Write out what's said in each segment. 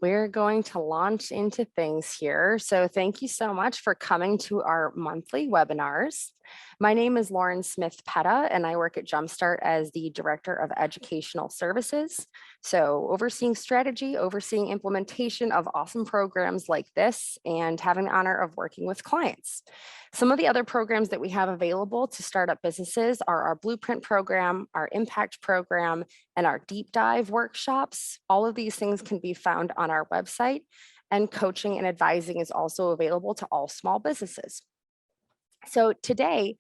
We're going to launch into things here. So thank you so much for coming to our monthly webinars. My name is Lauren Smith-Petta, and I work at JumpStart as the Director of Educational Services. So overseeing strategy, overseeing implementation of awesome programs like this, and having the honor of working with clients. Some of the other programs that we have available to startup businesses are our Blueprint program, our Impact program, and our Deep Dive workshops. All of these things can be found on our website, and coaching and advising is also available to all small businesses. So today,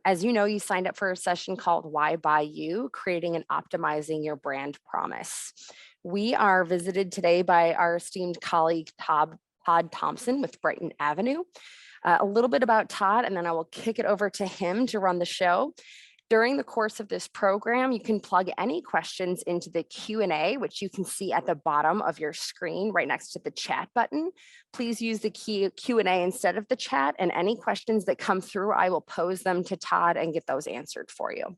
as you know, you signed up for a session called Why Buy You? Creating and Optimizing Your Brand Promise. We are visited today by our esteemed colleague, Todd Thompson with Brighton Avenue. A little bit about Todd, and then I will kick it over to him to run the show. During the course of this program, you can plug any questions into the Q&A, which you can see at the bottom of your screen right next to the chat button. Please use the Q&A instead of the chat, and any questions that come through, I will pose them to Todd and get those answered for you.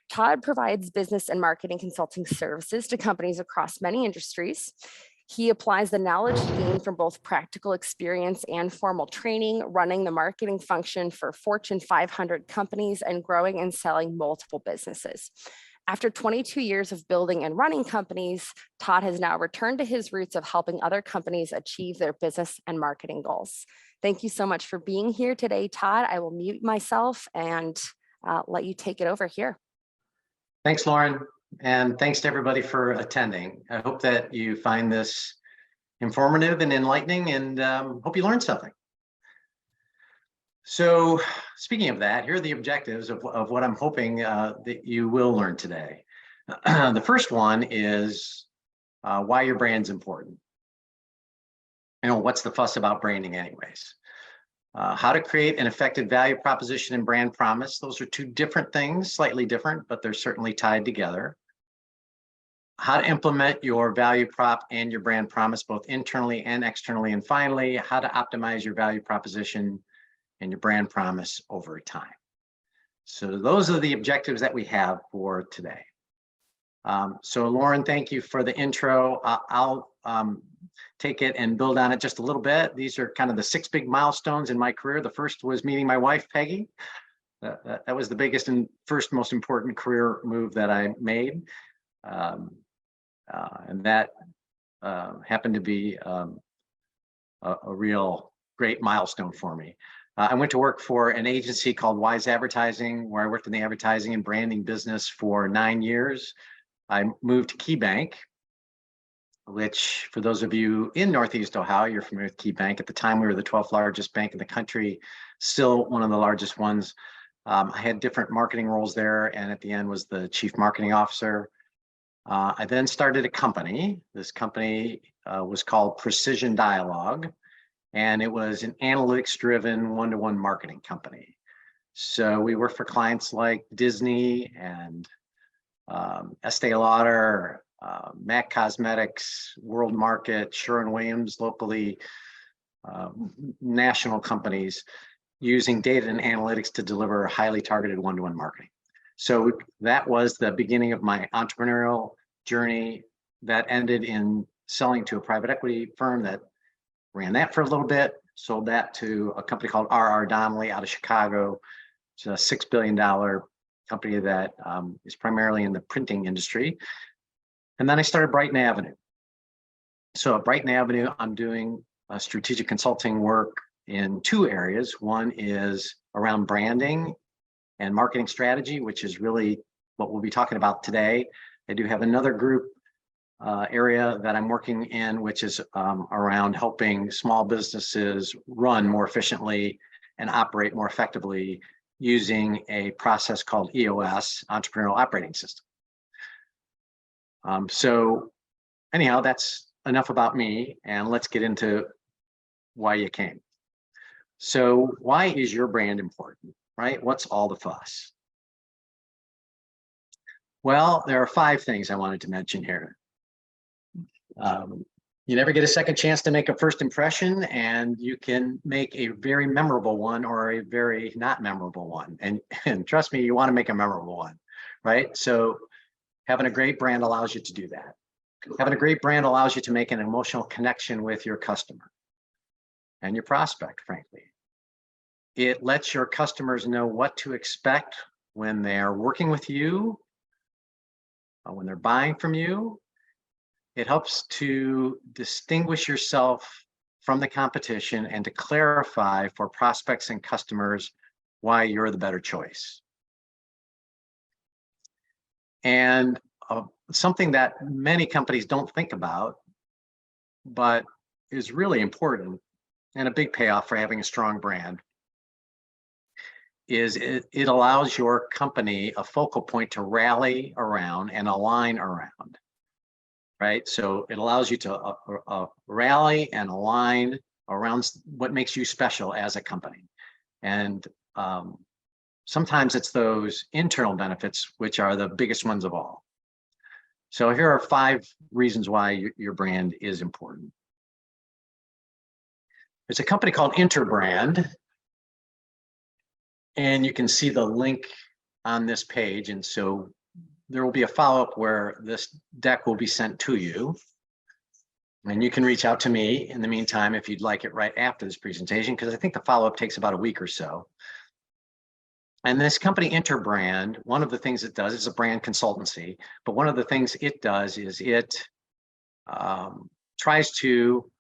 Todd provides business and marketing consulting services to companies across many industries. He applies the knowledge gained from both practical experience and formal training, running the marketing function for Fortune 500 companies and growing and selling multiple businesses. After 22 years of building and running companies, Todd has now returned to his roots of helping other companies achieve their business and marketing goals. Thank you so much for being here today, Todd. I will mute myself and let you take it over here. Thanks, Lauren. And thanks to everybody for attending. I hope that you find this informative and enlightening, and hope you learned something. So speaking of that, here are the objectives of what I'm hoping that you will learn today. The first one is why your brand's important. What's the fuss about branding anyways? How to create an effective value proposition and brand promise. Those are two different things, slightly different, but they're certainly tied together. How to implement your value prop and your brand promise, both internally and externally. And finally, how to optimize your value proposition and your brand promise over time. So those are the objectives that we have for today. So Lauren, thank you for the intro. I'll take it and build on it just a little bit. These are kind of the 6 big milestones in my career. The first was meeting my wife, Peggy. That was the biggest and first most important career move that I made. And that happened to be a real great milestone for me. I went to work for an agency called Wise Advertising, where I worked in the advertising and branding business for 9 years. I moved to KeyBank, which for those of you in Northeast Ohio, you're familiar with KeyBank. At the time, we were the 12th largest bank in the country, still one of the largest ones. I had different marketing roles there, and at the end was the chief marketing officer. I then started a company. This company was called Precision Dialogue, and it was an analytics-driven one-to-one marketing company. So we worked for clients like Disney and Estee Lauder, MAC Cosmetics, World Market, Sherwin-Williams, locally, national companies, using data and analytics to deliver highly targeted one-to-one marketing. So that was the beginning of my entrepreneurial journey that ended in selling to a private equity firm that ran that for a little bit, sold that to a company called R.R. Donnelley out of Chicago. It's a $6 billion company that is primarily in the printing industry. And then I started Brighton Avenue. So at Brighton Avenue, I'm doing strategic consulting work in 2 areas. One is around branding and marketing strategy, which is really what we'll be talking about today. I do have another group area that I'm working in, which is around helping small businesses run more efficiently and operate more effectively using a process called EOS, Entrepreneurial Operating System. So anyhow, that's enough about me, and let's get into why you came. So why is your brand important, right? What's all the fuss? Well, there are 5 things I wanted to mention here. You never get a second chance to make a first impression, and you can make a very memorable one or a very not memorable one. And trust me, you want to make a memorable one, right? So having a great brand allows you to do that. Having a great brand allows you to make an emotional connection with your customer and your prospect, frankly. It lets your customers know what to expect when they're working with you, when they're buying from you. It helps to distinguish yourself from the competition and to clarify for prospects and customers why you're the better choice. And something that many companies don't think about, but is really important and a big payoff for having a strong brand, is it allows your company a focal point to rally around and align around, right? So it allows you to rally and align around what makes you special as a company. And sometimes it's those internal benefits, which are the biggest ones of all. So here are 5 reasons why your brand is important. There's a company called Interbrand, and you can see the link on this page. And so there will be a follow-up where this deck will be sent to you. And you can reach out to me in the meantime if you'd like it right after this presentation, because I think the follow-up takes about a week or so. And this company Interbrand, one of the things it does is a brand consultancy, but one of the things it does is it tries to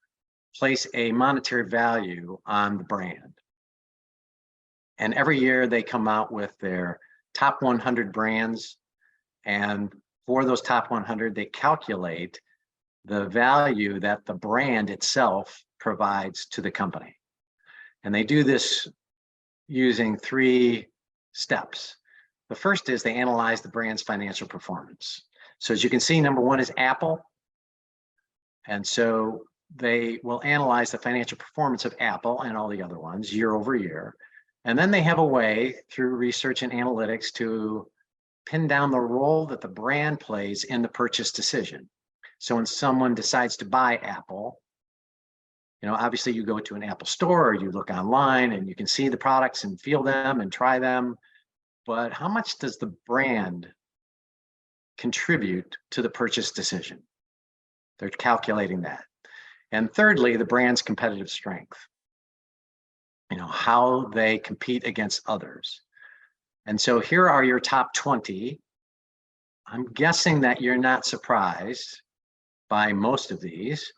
place a monetary value on the brand. And every year they come out with their top 100 brands. And for those top 100, they calculate the value that the brand itself provides to the company. And they do this using 3 steps. The first is they analyze the brand's financial performance. So as you can see, number 1 is Apple. And so they will analyze the financial performance of Apple and all the other ones year over year. And then they have a way through research and analytics to pin down the role that the brand plays in the purchase decision. So when someone decides to buy Apple, obviously you go to an Apple store or you look online and you can see the products and feel them and try them. But how much does the brand contribute to the purchase decision? They're calculating that. And thirdly, the brand's competitive strength, how they compete against others. And so here are your top 20. I'm guessing that you're not surprised by most of these.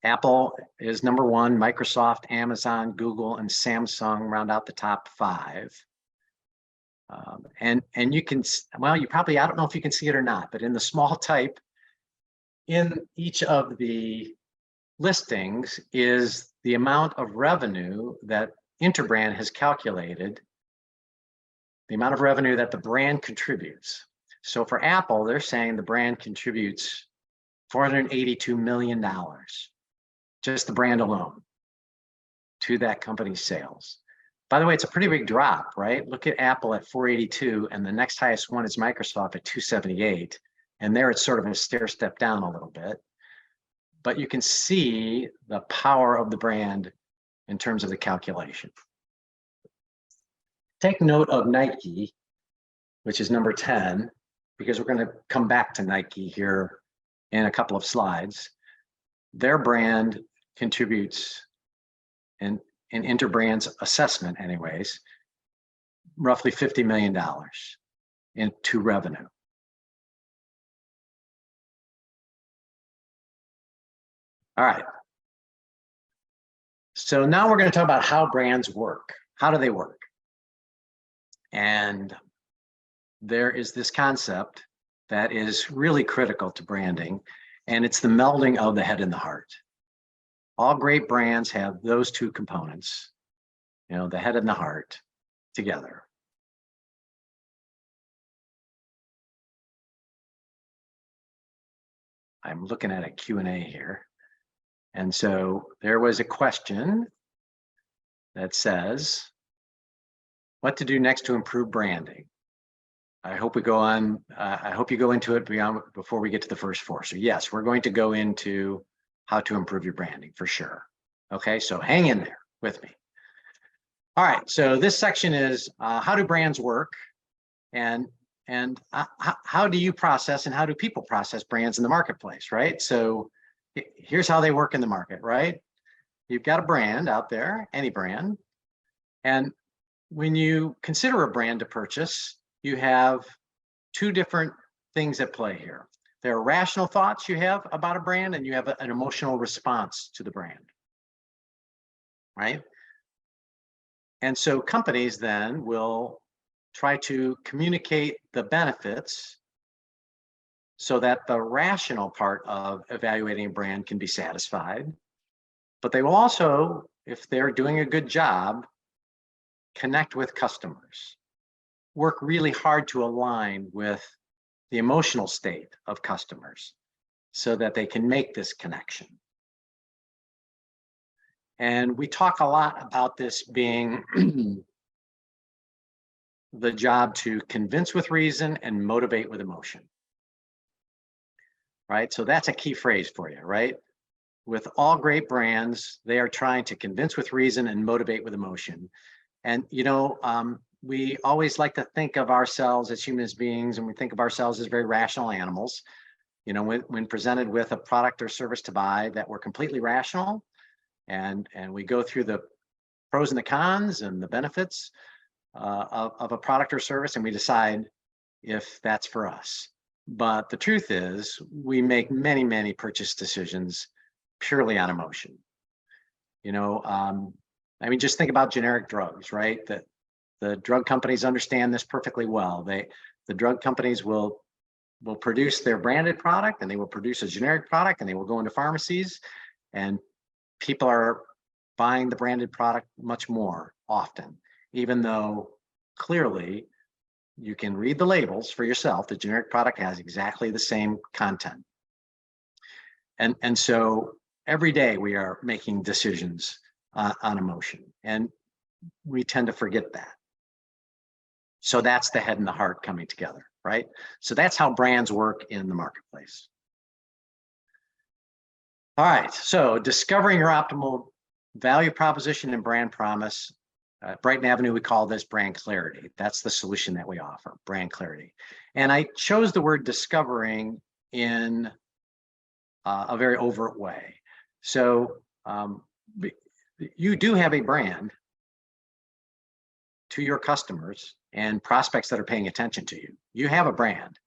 Apple is number 1, Microsoft, Amazon, Google, and Samsung round out the top 5. And you can, you probably, I don't know if you can see it or not, but in the small type in each of the listings is the amount of revenue that Interbrand has calculated, the amount of revenue that the brand contributes. So for Apple, they're saying the brand contributes $482 million, just the brand alone, to that company's sales. By the way, it's a pretty big drop, right? Look at Apple at 482, and the next highest one is Microsoft at 278. And there it's sort of a stair step down a little bit. But you can see the power of the brand in terms of the calculation. Take note of Nike, which is number 10, because we're going to come back to Nike here in a couple of slides. Their brand contributes, in Interbrand's assessment anyways, roughly $50 million into revenue. All right. So now we're going to talk about how brands work. How do they work? And there is this concept that is really critical to branding, and it's the melding of the head and the heart. All great brands have those 2 components, the head and the heart together. I'm looking at a Q&A here. And so there was a question that says, what to do next to improve branding? I hope we go on. I hope you go into it before we get to the first 4. So yes, we're going to go into how to improve your branding for sure. Okay, so hang in there with me. All right, so this section is how do brands work? And how do you process and how do people process brands in the marketplace, right? So here's how they work in the market, right? You've got a brand out there, any brand. And when you consider a brand to purchase, you have two different things at play here. There are rational thoughts you have about a brand, and you have an emotional response to the brand, right? And so companies then will try to communicate the benefits so that the rational part of evaluating a brand can be satisfied. But they will also, if they're doing a good job, connect with customers, work really hard to align with the emotional state of customers so that they can make this connection. And we talk a lot about this being the job to convince with reason and motivate with emotion, right? So that's a key phrase for you, right? With all great brands, they are trying to convince with reason and motivate with emotion. And, we always like to think of ourselves as human beings, and we think of ourselves as very rational animals. When presented with a product or service to buy, that we're completely rational, and we go through the pros and the cons and the benefits of a product or service, and we decide if that's for us. But the truth is, we make many, many purchase decisions purely on emotion. Just think about generic drugs, right? That the drug companies understand this perfectly well. The drug companies will produce their branded product, and they will produce a generic product, and they will go into pharmacies, and people are buying the branded product much more often, even though clearly you can read the labels for yourself. The generic product has exactly the same content. And so every day we are making decisions on emotion, and we tend to forget that. So that's the head and the heart coming together, right? So that's how brands work in the marketplace. All right, so discovering your optimal value proposition and brand promise. Brighton Avenue, we call this brand clarity. That's the solution that we offer, brand clarity. And I chose the word discovering in a very overt way. So you do have a brand to your customers and prospects that are paying attention to you. You have a brand,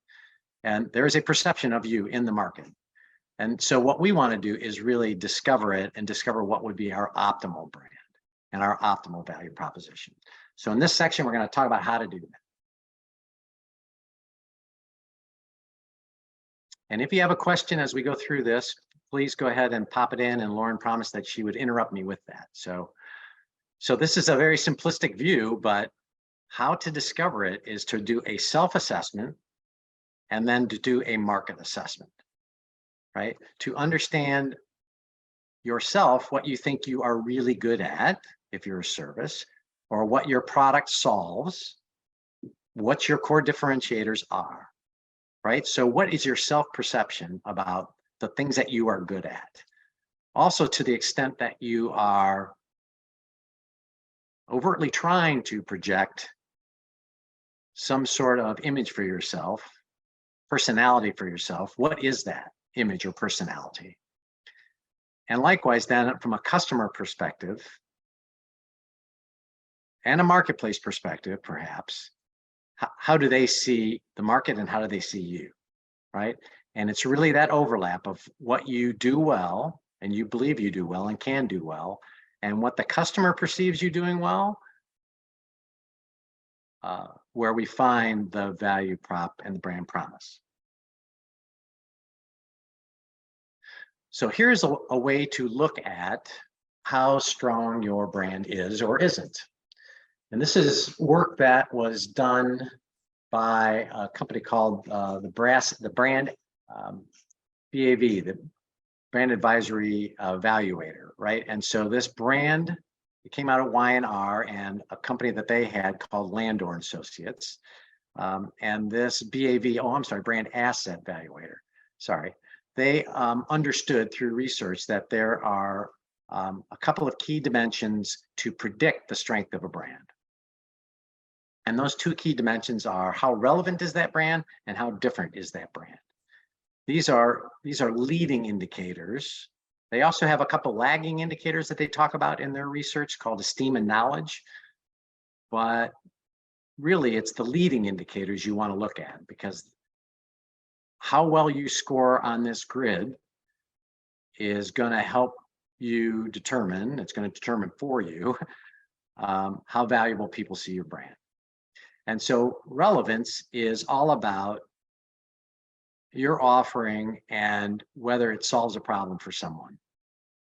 and there is a perception of you in the market. And so what we want to do is really discover it and discover what would be our optimal brand and our optimal value proposition. So in this section, we're going to talk about how to do that. And if you have a question as we go through this, please go ahead and pop it in, and Lauren promised that she would interrupt me with that. So this is a very simplistic view, but how to discover it is to do a self-assessment and then to do a market assessment, right? To understand yourself, what you think you are really good at, if you're a service, or what your product solves, what your core differentiators are, right? So what is your self-perception about the things that you are good at? Also, to the extent that you are overtly trying to project some sort of image for yourself, personality for yourself, what is that image or personality? And likewise, then from a customer perspective and a marketplace perspective, perhaps, how do they see the market and how do they see you, right? And it's really that overlap of what you do well and you believe you do well and can do well, and what the customer perceives you doing well, where we find the value prop and the brand promise. So here's a way to look at how strong your brand is or isn't. And this is work that was done by a company called the Brand BAV, the Brand Advisory Evaluator, right? And so this brand, it came out of Y&R and a company that they had called Landor Associates. And this Brand Asset Evaluator, they understood through research that there are a couple of key dimensions to predict the strength of a brand. And those two key dimensions are how relevant is that brand and how different is that brand. These are leading indicators. They also have a couple lagging indicators that they talk about in their research called esteem and knowledge. But really, it's the leading indicators you want to look at, because how well you score on this grid is going to help you determine, it's going to determine for you how valuable people see your brand. And so relevance is all about your offering and whether it solves a problem for someone,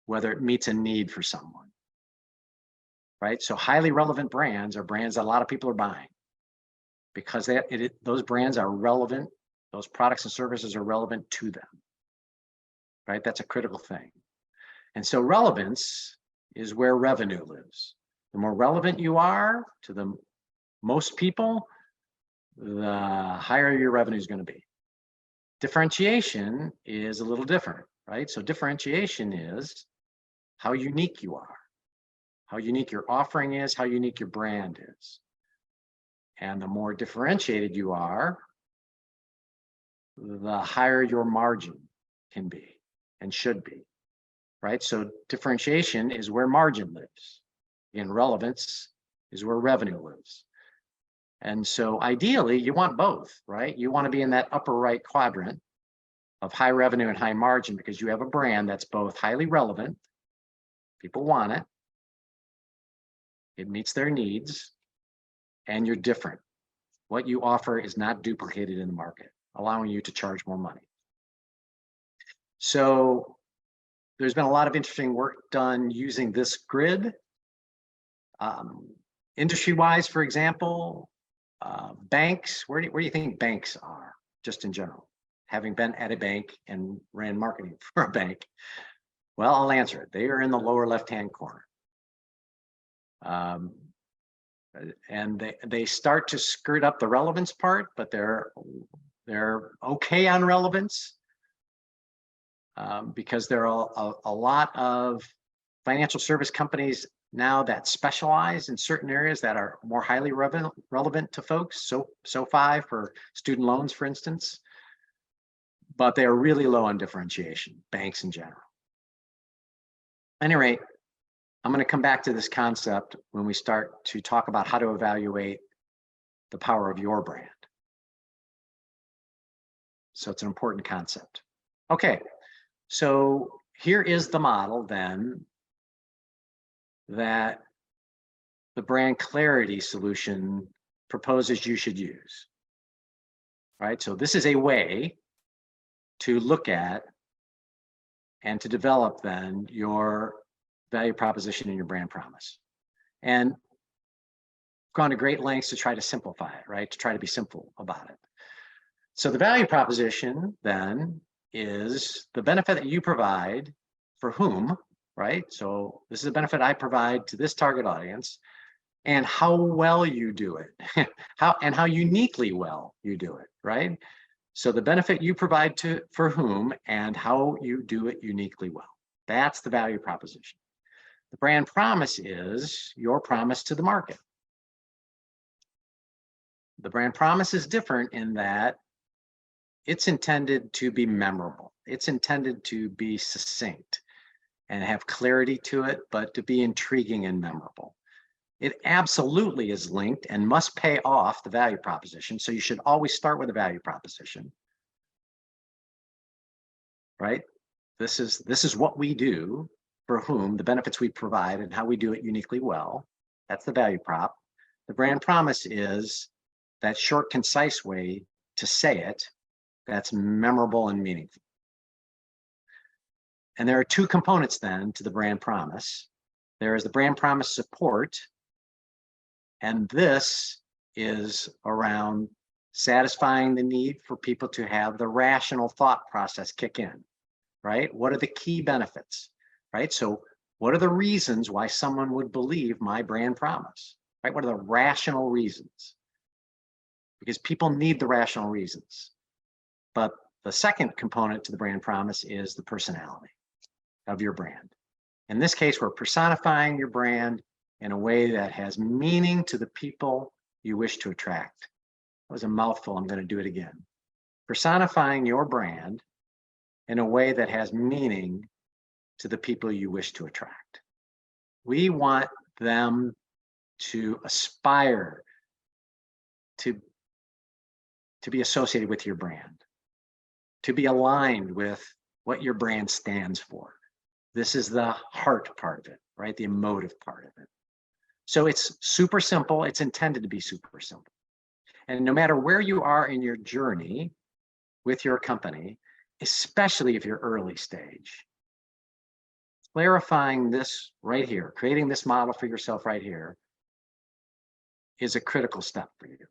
whether it meets a need for someone, right? So highly relevant brands are brands that a lot of people are buying because those brands are relevant. Those products and services are relevant to them, right? That's a critical thing. And so relevance is where revenue lives. The more relevant you are to the most people, the higher your revenue is going to be. Differentiation is a little different, right? So differentiation is how unique you are, how unique your offering is, how unique your brand is. And the more differentiated you are, the higher your margin can be and should be, right? So differentiation is where margin lives. And relevance is where revenue lives. And so ideally, you want both, right? You want to be in that upper right quadrant of high revenue and high margin because you have a brand that's both highly relevant, people want it, it meets their needs, and you're different. What you offer is not duplicated in the market, allowing you to charge more money. So there's been a lot of interesting work done using this grid. Industry-wise, for example, banks, where do you think banks are, just in general? Having been at a bank and ran marketing for a bank, well, I'll answer it. They are in the lower left-hand corner. And they start to skirt up the relevance part, but they're okay on relevance because there are a lot of financial service companies now that specialize in certain areas that are more highly relevant to folks. So SoFi for student loans, for instance, but they are really low on differentiation, banks in general. At any rate, I'm going to come back to this concept when we start to talk about how to evaluate the power of your brand. So it's an important concept. Okay, so here is the model then that the brand clarity solution proposes you should use. All right, so this is a way to look at and to develop then your value proposition and your brand promise. And gone to great lengths to try to simplify it, right? To try to be simple about it. So the value proposition then is the benefit that you provide for whom, right? So this is a benefit I provide to this target audience and how well you do it, how uniquely well you do it, right? So the benefit you provide for whom and how you do it uniquely well. That's the value proposition. The brand promise is your promise to the market. The brand promise is different in that it's intended to be memorable. It's intended to be succinct and have clarity to it, but to be intriguing and memorable. It absolutely is linked and must pay off the value proposition. So you should always start with a value proposition, right? This is what we do for whom, the benefits we provide and how we do it uniquely well. That's the value prop. The brand promise is that short, concise way to say it that's memorable and meaningful. And there are two components then to the brand promise. There is the brand promise support, and this is around satisfying the need for people to have the rational thought process kick in, right? What are the key benefits, right? So what are the reasons why someone would believe my brand promise, right? What are the rational reasons? Because people need the rational reasons. But the second component to the brand promise is the personality of your brand. In this case, we're personifying your brand in a way that has meaning to the people you wish to attract. That was a mouthful. I'm going to do it again. Personifying your brand in a way that has meaning to the people you wish to attract. We want them to aspire to be associated with your brand, to be aligned with what your brand stands for. This is the heart part of it, right? The emotive part of it. So it's super simple. It's intended to be super simple. And no matter where you are in your journey with your company, especially if you're early stage, clarifying this right here, creating this model for yourself right here is a critical step for you.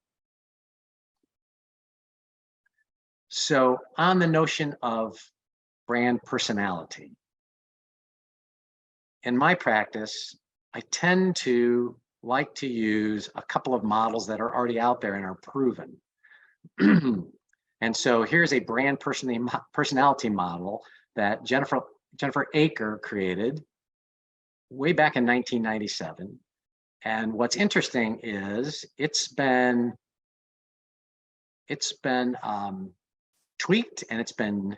So on the notion of brand personality, in my practice, I tend to like to use a couple of models that are already out there and are proven. And so here's a brand personality model that Jennifer Aker created way back in 1997. And what's interesting is it's been tweaked, and it's been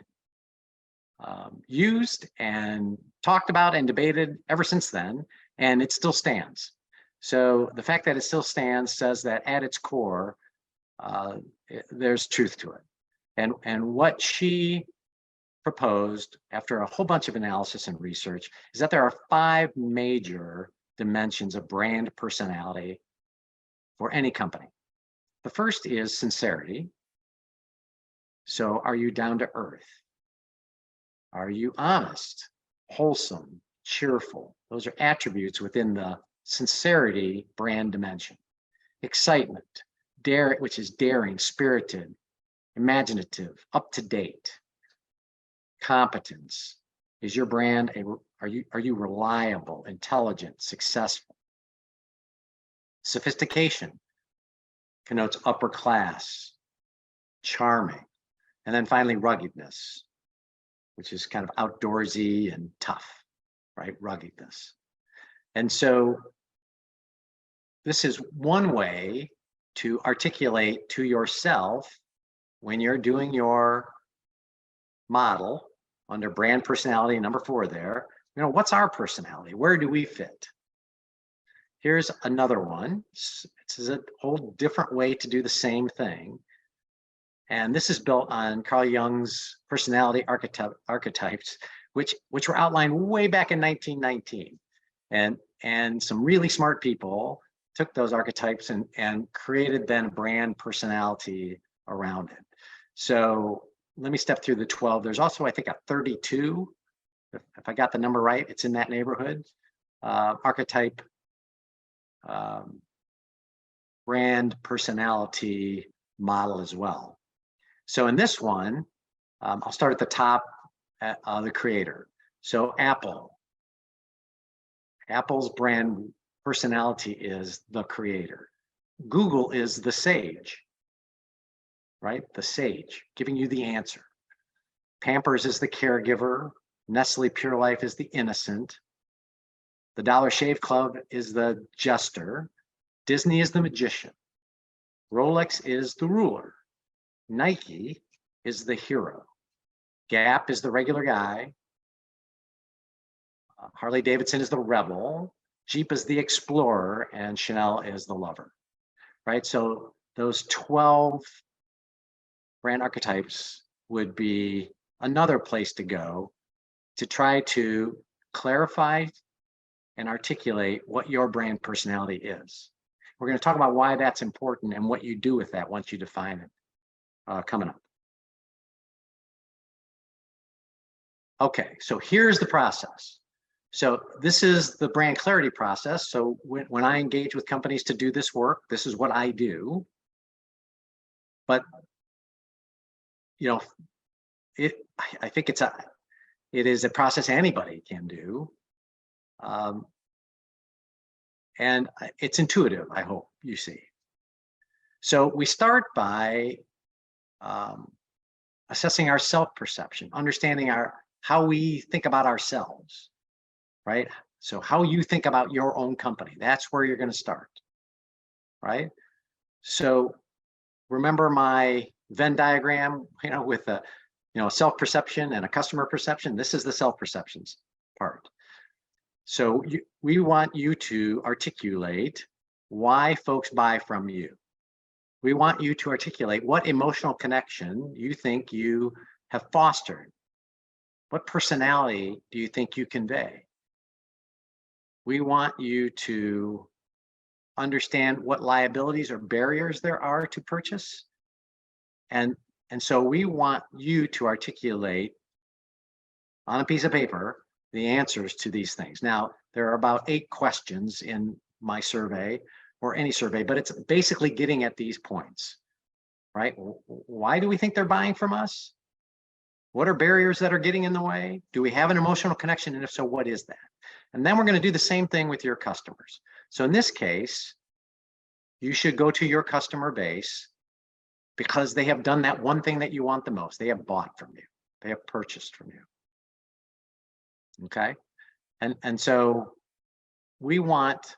used and talked about and debated ever since then, and it still stands. So the fact that it still stands says that at its core, there's truth to it. And what she proposed after a whole bunch of analysis and research is that there are 5 major dimensions of brand personality for any company. The first is sincerity. So are you down to earth? Are you honest, wholesome, cheerful? Those are attributes within the sincerity brand dimension. Excitement, which is daring, spirited, imaginative, up to date. Competence, is your brand are you reliable, intelligent, successful? Sophistication connotes upper class, charming. And then finally, ruggedness, which is kind of outdoorsy and tough, right? Ruggedness. And so this is one way to articulate to yourself when you're doing your model under brand personality, number 4 there, what's our personality? Where do we fit? Here's another one. This is a whole different way to do the same thing. And this is built on Carl Jung's personality archetypes, which were outlined way back in 1919. And some really smart people took those archetypes and created then brand personality around it. So let me step through the 12. There's also, I think, a 32, if I got the number right, it's in that neighborhood, archetype brand personality model as well. So in this one, I'll start at the top, the creator. So Apple's brand personality is the creator. Google is the sage, right? The sage, giving you the answer. Pampers is the caregiver. Nestle Pure Life is the innocent. The Dollar Shave Club is the jester. Disney is the magician. Rolex is the ruler. Nike is the hero. Gap is the regular guy. Harley Davidson is the rebel. Jeep is the explorer, and Chanel is the lover, right? So those 12 brand archetypes would be another place to go to try to clarify and articulate what your brand personality is. We're going to talk about why that's important and what you do with that once you define it coming up. Okay, so here's the process. So this is the brand clarity process. So when I engage with companies to do this work, this is what I do. But I think it is a process anybody can do. And it's intuitive, I hope you see. So we start by assessing our self-perception, understanding how we think about ourselves, right? So how you think about your own company, that's where you're going to start, right? So remember my Venn diagram, with a, self-perception and a customer perception. This is the self-perceptions part. So we want you to articulate why folks buy from you. We want you to articulate what emotional connection you think you have fostered. What personality do you think you convey? We want you to understand what liabilities or barriers there are to purchase. And so we want you to articulate on a piece of paper the answers to these things. Now, there are about 8 questions in my survey, or any survey, but it's basically getting at these points, right? Why do we think they're buying from us? What are barriers that are getting in the way? Do we have an emotional connection? And if so, what is that? And then we're going to do the same thing with your customers. So in this case, you should go to your customer base because they have done that one thing that you want the most. They have bought from you. They have purchased from you. Okay. And so we want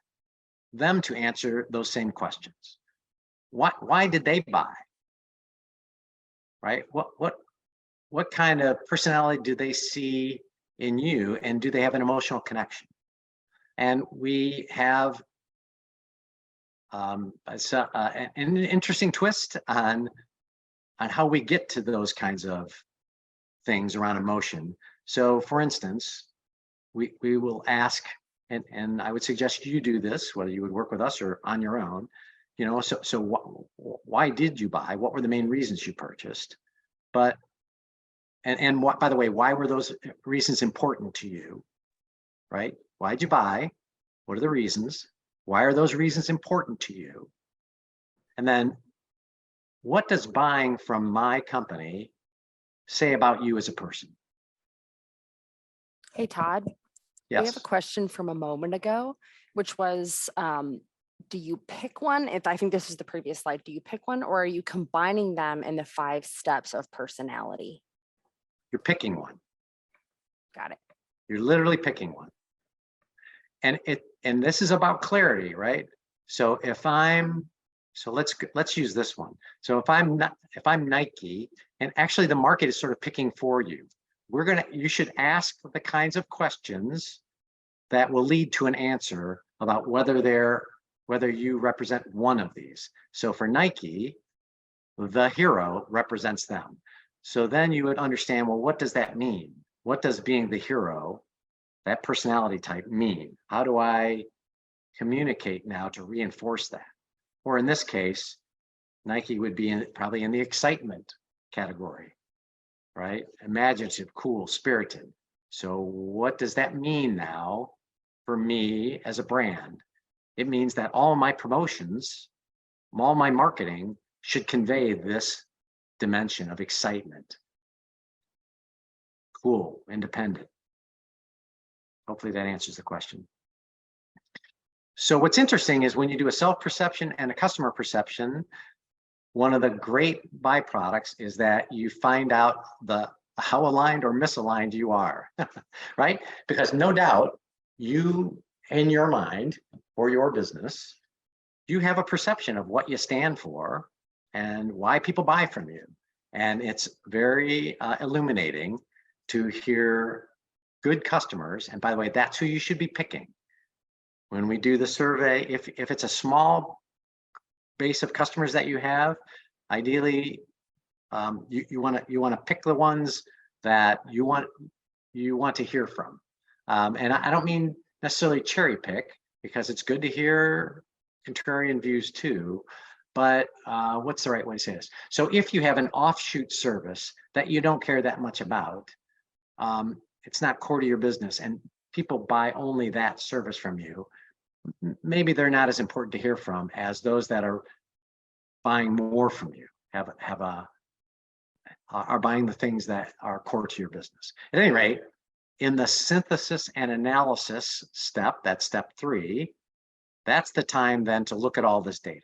them to answer those same questions. Why did they buy? Right? What kind of personality do they see in you, and do they have an emotional connection? And we have an interesting twist on how we get to those kinds of things around emotion. So for instance, we will ask, and I would suggest you do this, whether you would work with us or on your own, so why did you buy? What were the main reasons you purchased? But, and what, by the way, why were those reasons important to you, right? Why'd you buy? What are the reasons? Why are those reasons important to you? And then what does buying from my company say about you as a person? Hey, Todd. Yes. We have a question from a moment ago, which was, do you pick one? I think this is the previous slide. Do you pick one, or are you combining them in the 5 steps of personality? You're picking one. Got it. You're literally picking one. And this is about clarity, right? So let's use this one. So if I'm Nike, and actually the market is sort of picking for you, you should ask the kinds of questions that will lead to an answer about whether you represent one of these. So for Nike, the hero represents them. So then you would understand, well, what does that mean? What does being the hero, that personality type, mean? How do I communicate now to reinforce that? Or in this case, Nike would be probably in the excitement category, right? Imaginative, cool, spirited. So what does that mean now for me as a brand? It means that all my promotions, all my marketing should convey this dimension of excitement. Cool, independent. Hopefully that answers the question. So what's interesting is when you do a self-perception and a customer perception, one of the great byproducts is that you find out how aligned or misaligned you are, right? Because no doubt you, in your mind or your business, you have a perception of what you stand for and why people buy from you. And it's very illuminating to hear good customers. And by the way, that's who you should be picking. When we do the survey, if it's a small base of customers that you have, ideally, you want to pick the ones that you want to hear from. And I don't mean necessarily cherry pick, because it's good to hear contrarian views too. But what's the right way to say this? So if you have an offshoot service that you don't care that much about, it's not core to your business, and people buy only that service from you, maybe they're not as important to hear from as those that are buying more from you, are buying the things that are core to your business. At any rate, in the synthesis and analysis step, that's step 3, that's the time then to look at all this data,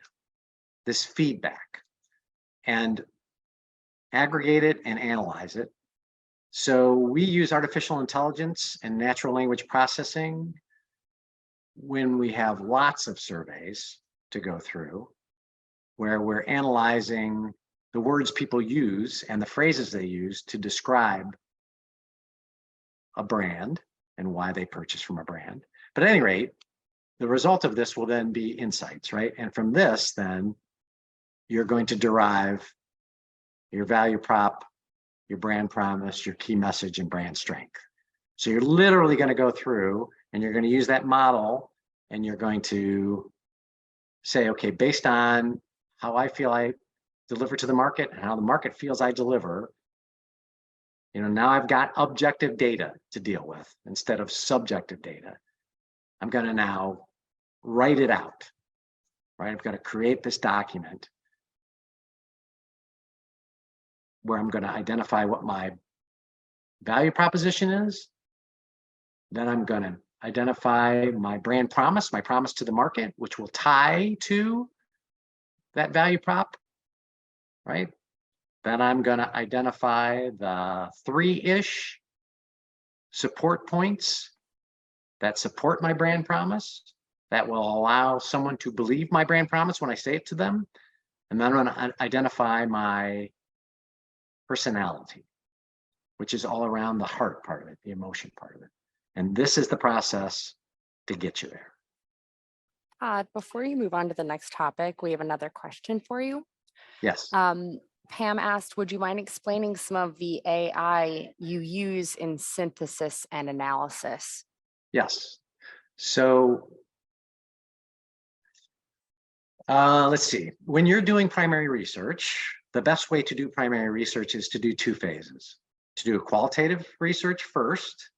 this feedback, and aggregate it and analyze it. So we use artificial intelligence and natural language processing when we have lots of surveys to go through. where we're analyzing the words people use and the phrases they use to describe a brand and why they purchase from a brand. But at any rate, the result of this will then be insights, right? And from this, then you're going to derive your value prop, your brand promise, your key message, and brand strength. So you're literally going to go through and you're going to use that model and you're going to say, okay, based on how I feel I deliver to the market and how the market feels I deliver, now I've got objective data to deal with instead of subjective data. I'm going to now write it out, right? I've got to create this document where I'm going to identify what my value proposition is. Then I'm going to identify my brand promise, my promise to the market, which will tie to that value prop, right? Then I'm going to identify the 3-ish support points that support my brand promise, that will allow someone to believe my brand promise when I say it to them. And then I'm going to identify my personality, which is all around the heart part of it, the emotion part of it. And this is the process to get you there. Todd, before you move on to the next topic, we have another question for you. Yes. Pam asked, would you mind explaining some of the AI you use in synthesis and analysis? Yes. So let's see. When you're doing primary research, the best way to do primary research is to do 2 phases. To do a qualitative research first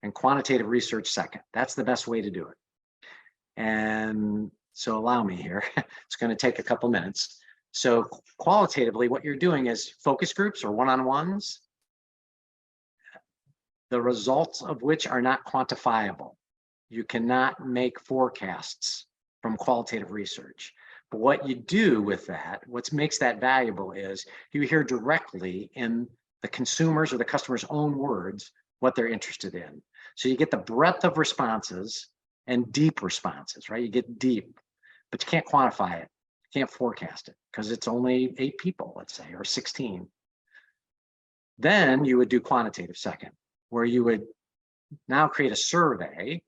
and quantitative research second. That's the best way to do it. And so allow me here. It's going to take a couple minutes. So qualitatively, what you're doing is focus groups or one-on-ones, the results of which are not quantifiable. You cannot make forecasts from qualitative research. But what you do with that, what makes that valuable is you hear directly in the consumers or the customer's own words what they're interested in. So you get the breadth of responses and deep responses, right? You get deep, but you can't quantify it. You can't forecast it because it's only 8 people, let's say, or 16. Then you would do quantitative second, where you would now create a survey,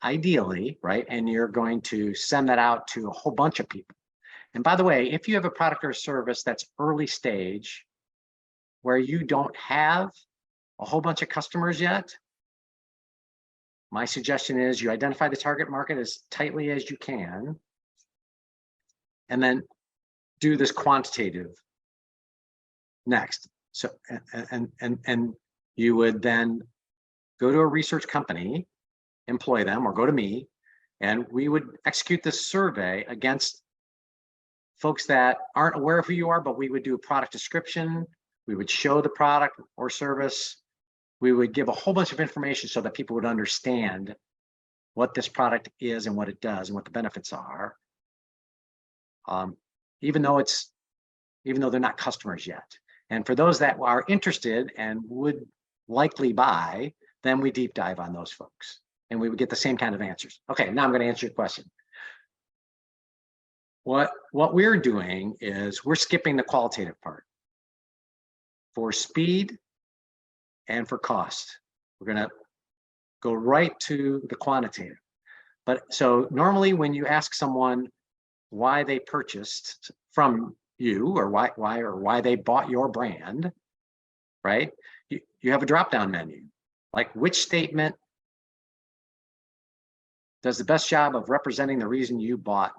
ideally, right? And you're going to send that out to a whole bunch of people. And by the way, if you have a product or service that's early stage, where you don't have a whole bunch of customers yet, my suggestion is you identify the target market as tightly as you can, and then do this quantitative next. So, and you would then go to a research company, employ them, or go to me, and we would execute this survey against folks that aren't aware of who you are, but we would do a product description. We would show the product or service. We would give a whole bunch of information so that people would understand what this product is and what it does and what the benefits are. Even though they're not customers yet. And for those that are interested and would likely buy, then we deep dive on those folks and we would get the same kind of answers. Okay, now I'm going to answer your question. What we're doing is we're skipping the qualitative part for speed and for cost. We're going to go right to the quantitative. But so normally when you ask someone why they purchased from you or why they bought your brand, right? You have a drop-down menu. Like, which statement does the best job of representing the reason you bought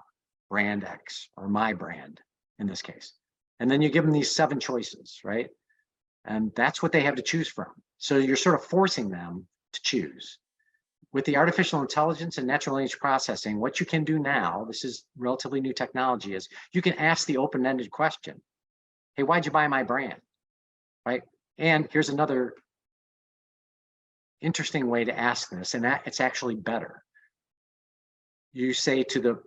brand X or my brand in this case? And then you give them these 7 choices, right? And that's what they have to choose from. So you're sort of forcing them to choose. With the artificial intelligence and natural language processing, what you can do now, this is relatively new technology, is you can ask the open-ended question. Hey, why'd you buy my brand? Right? And here's another interesting way to ask this, and that it's actually better. You say to the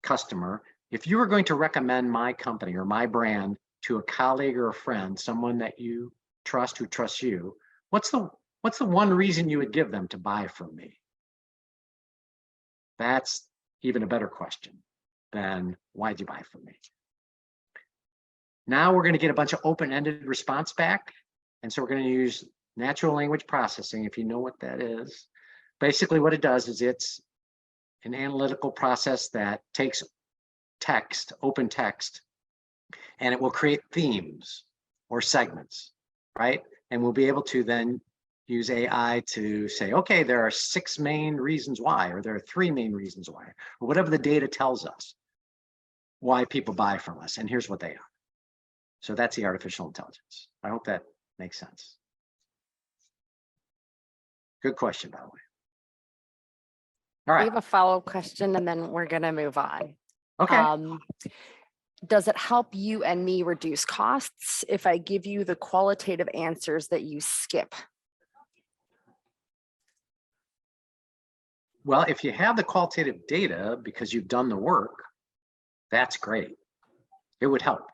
customer, if you were going to recommend my company or my brand to a colleague or a friend, someone that you trust who trusts you, what's the one reason you would give them to buy from me? That's even a better question than why'd you buy from me? Now we're going to get a bunch of open-ended response back. And so we're going to use natural language processing, if you know what that is. Basically what it does is it's an analytical process that takes text, open text, and it will create themes or segments, right? And we'll be able to then use AI to say, okay, there are 6 main reasons why, or there are 3 main reasons why, or whatever the data tells us why people buy from us, and here's what they are. So that's the artificial intelligence. I hope that makes sense. Good question, by the way. All We right. have a follow-up question and then we're gonna move on. Okay. Does it help you and me reduce costs if I give you the qualitative answers that you skip? Well, if you have the qualitative data because you've done the work, that's great. It would help.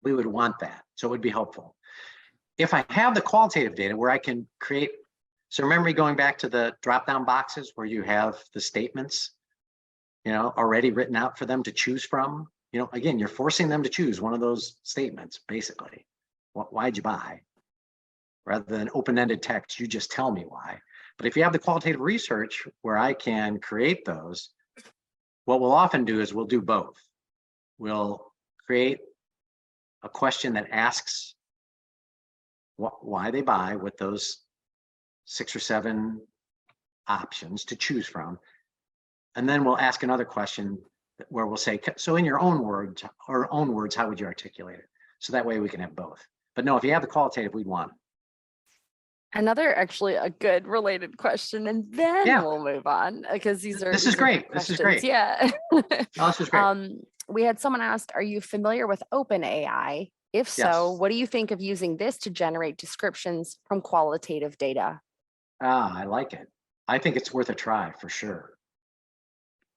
We would want that. So it would be helpful. If I have the qualitative data where I can create, so remember me going back to the drop-down boxes where you have the statements, already written out for them to choose from. Again, you're forcing them to choose one of those statements, basically. Why'd you buy? Rather than open-ended text, you just tell me why. But if you have the qualitative research where I can create those, what we'll often do is we'll do both. We'll create a question that asks why they buy with those 6 or 7 options to choose from. And then we'll ask another question where we'll say, so in your own words, how would you articulate it? So that way we can have both. But no, if you have the qualitative, we'd want it. Another actually a good related question, and then Yeah. we'll move on because these This is are great. good This is questions. great. Yeah. Oh, this is great. We had someone asked, are you familiar with OpenAI? If so, Yes. what do you think of using this to generate descriptions from qualitative data? I like it. I think it's worth a try for sure.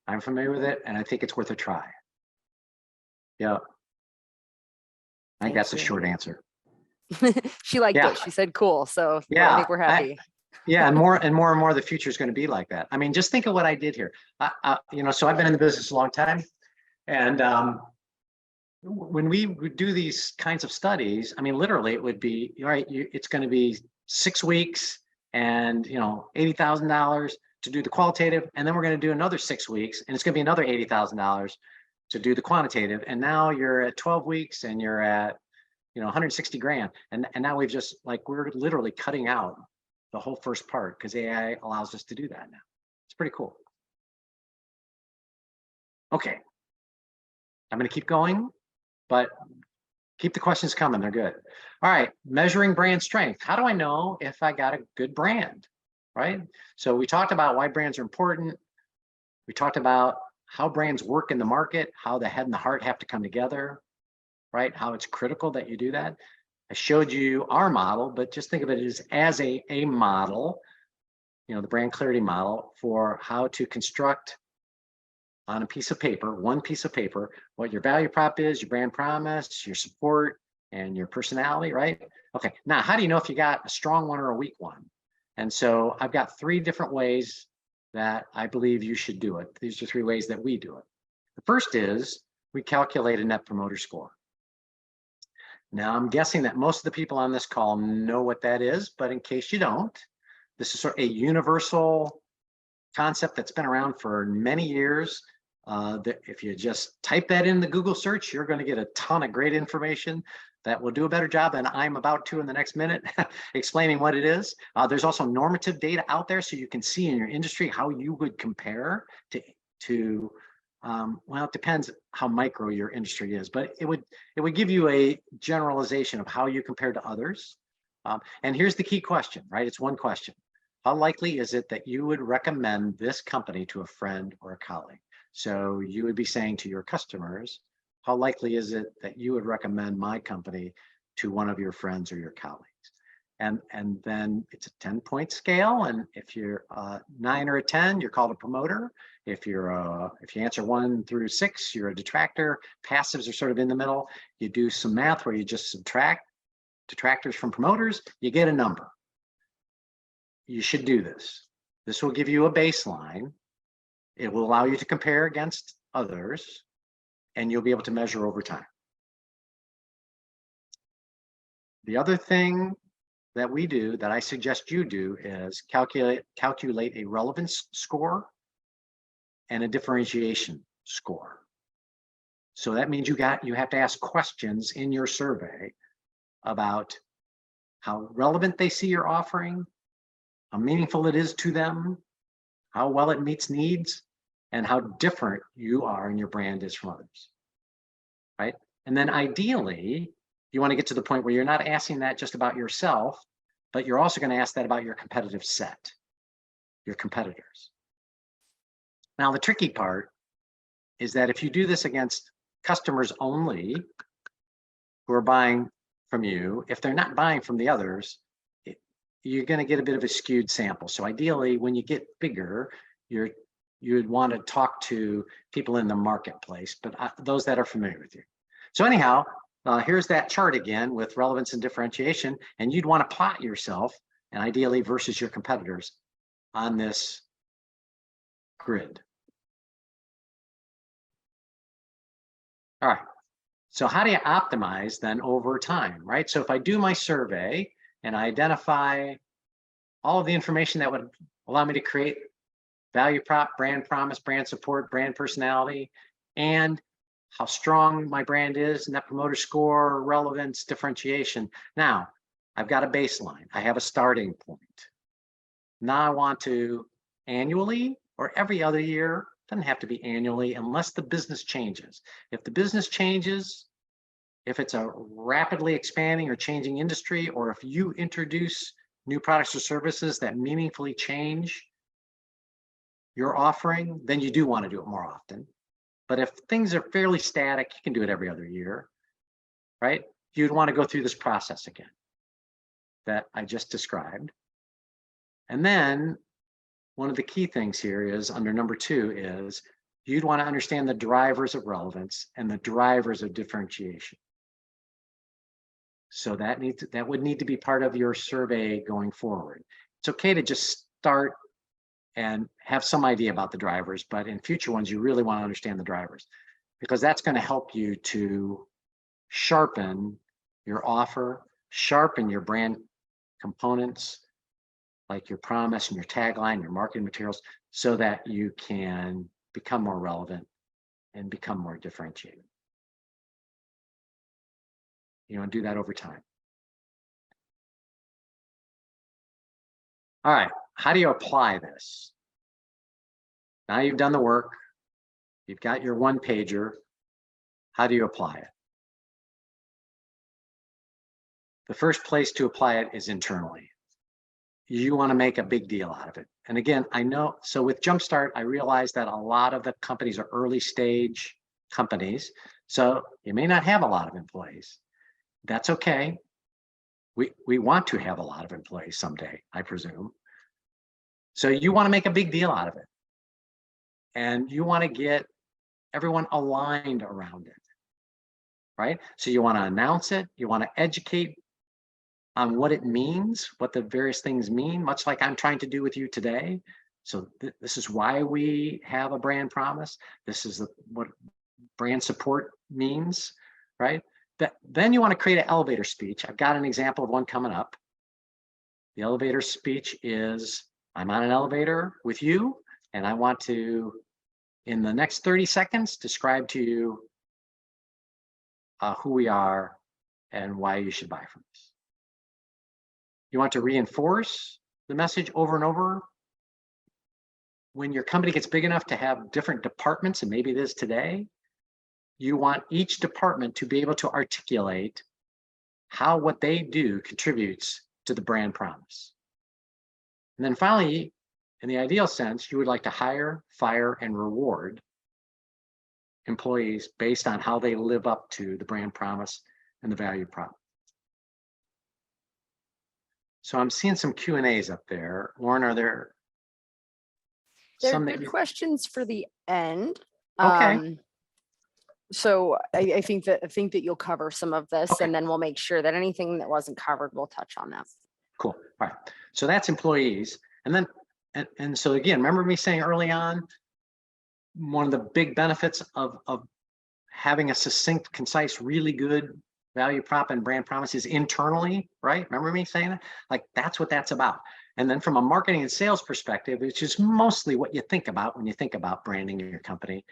I'm familiar with it, and I think it's worth a try. Yeah. I think that's a short answer. She liked Yeah. it. She said, cool. So Yeah. I think we're happy. Yeah, and more and more the future is going to be like that. I mean, just think of what I did here. So I've been in the business a long time, and when we would do these kinds of studies, I mean, literally, it would be it's going to be 6 weeks, and $80,000 to do the qualitative, and then we're going to do another 6 weeks, and it's going to be another $80,000 to do the quantitative. And now you're at 12 weeks, and you're at 160 grand, and now we've just we're literally cutting out the whole first part because AI allows us to do that now. It's pretty cool. Okay, I'm going to keep going, but keep the questions coming. They're good. All right, measuring brand strength. How do I know if I got a good brand, right? So we talked about why brands are important. We talked about how brands work in the market, how the head and the heart have to come together, right? How it's critical that you do that. I showed you our model, but just think of it as a model, the brand clarity model for how to construct on a piece of paper, one piece of paper, what your value prop is, your brand promise, your support, and your personality, right? Okay, now how do you know if you got a strong one or a weak one? And so I've got 3 different ways that I believe you should do it. These are 3 ways that we do it. The first is we calculate a net promoter score. Now, I'm guessing that most of the people on this call know what that is, but in case you don't, this is sort of a universal concept that's been around for many years. If you just type that in the Google search, you're going to get a ton of great information that will do a better job than I'm about to in the next minute explaining what it is. There's also normative data out there, so you can see in your industry how you would compare to well, it depends how micro your industry is, but it would give you a generalization of how you compare to others. And here's the key question, right? It's one question. How likely is it that you would recommend this company to a friend or a colleague? So you would be saying to your customers, how likely is it that you would recommend my company to one of your friends or your colleagues? And then it's a 10-point scale. And if you're a 9 or a 10, you're called a promoter. If you answer 1 through 6, you're a detractor. Passives are sort of in the middle. You do some math where you just subtract detractors from promoters, you get a number. You should do this. This will give you a baseline. It will allow you to compare against others, and you'll be able to measure over time. The other thing that we do, that I suggest you do, is calculate a relevance score and a differentiation score. So that means you have to ask questions in your survey about how relevant they see your offering, how meaningful it is to them, how well it meets needs, and how different you are and your brand is from others, right? And then ideally, you want to get to the point where you're not asking that just about yourself, but you're also going to ask that about your competitive set, your competitors. Now, the tricky part is that if you do this against customers only who are buying from you, if they're not buying from the others, you're going to get a bit of a skewed sample. So ideally, when you get bigger, you'd want to talk to people in the marketplace, but those that are familiar with you. So anyhow, here's that chart again with relevance and differentiation, and you'd want to plot yourself, and ideally versus your competitors, on this grid. All right, so how do you optimize then over time, right? So if I do my survey and I identify all of the information that would allow me to create value prop, brand promise, brand support, brand personality, and how strong my brand is, net promoter score, relevance, differentiation. Now, I've got a baseline. I have a starting point. Now I want to annually or every other year, doesn't have to be annually unless the business changes. If the business changes, if it's a rapidly expanding or changing industry, or if you introduce new products or services that meaningfully change your offering, then you do want to do it more often. But if things are fairly static, you can do it every other year, right? You'd want to go through this process again that I just described. And then one of the key things here is under number 2 is you'd want to understand the drivers of relevance and the drivers of differentiation. So that would need to be part of your survey going forward. It's okay to just start and have some idea about the drivers, but in future ones, you really want to understand the drivers, because that's going to help you to sharpen your offer, sharpen your brand components, like your promise and your tagline, your marketing materials, so that you can become more relevant and become more differentiated. You want to do that over time. All right, how do you apply this? Now you've done the work, you've got your one pager. How do you apply it? The first place to apply it is internally. You want to make a big deal out of it. And again, I know, so with JumpStart, I realize that a lot of the companies are early stage companies. So you may not have a lot of employees. That's okay. We want to have a lot of employees someday, I presume. So you want to make a big deal out of it. And you want to get everyone aligned around it, right? So you want to announce it. You want to educate on what it means, what the various things mean, much like I'm trying to do with you today. So this is why we have a brand promise. This is what brand support means, right? Then you want to create an elevator speech. I've got an example of one coming up. The elevator speech is, I'm on an elevator with you, and I want to, in the next 30 seconds, describe to you who we are and why you should buy from us. You want to reinforce the message over and over. When your company gets big enough to have different departments, and maybe it is today, you want each department to be able to articulate how what they do contributes to the brand promise. And then finally, in the ideal sense, you would like to hire, fire, and reward employees based on how they live up to the brand promise and the value prop. So I'm seeing some Q&As up there. Lauren, are there some questions for the end? Okay. So I think that you'll cover some of this, okay, and then we'll make sure that anything that wasn't covered, we'll touch on that. Cool. All right. So that's employees. And then, and so again, remember me saying early on, one of the big benefits of having a succinct, concise, really good value prop and brand promises internally, right? Remember me saying that? Like, that's what that's about. And then from a marketing and sales perspective, which is mostly what you think about when you think about branding your company,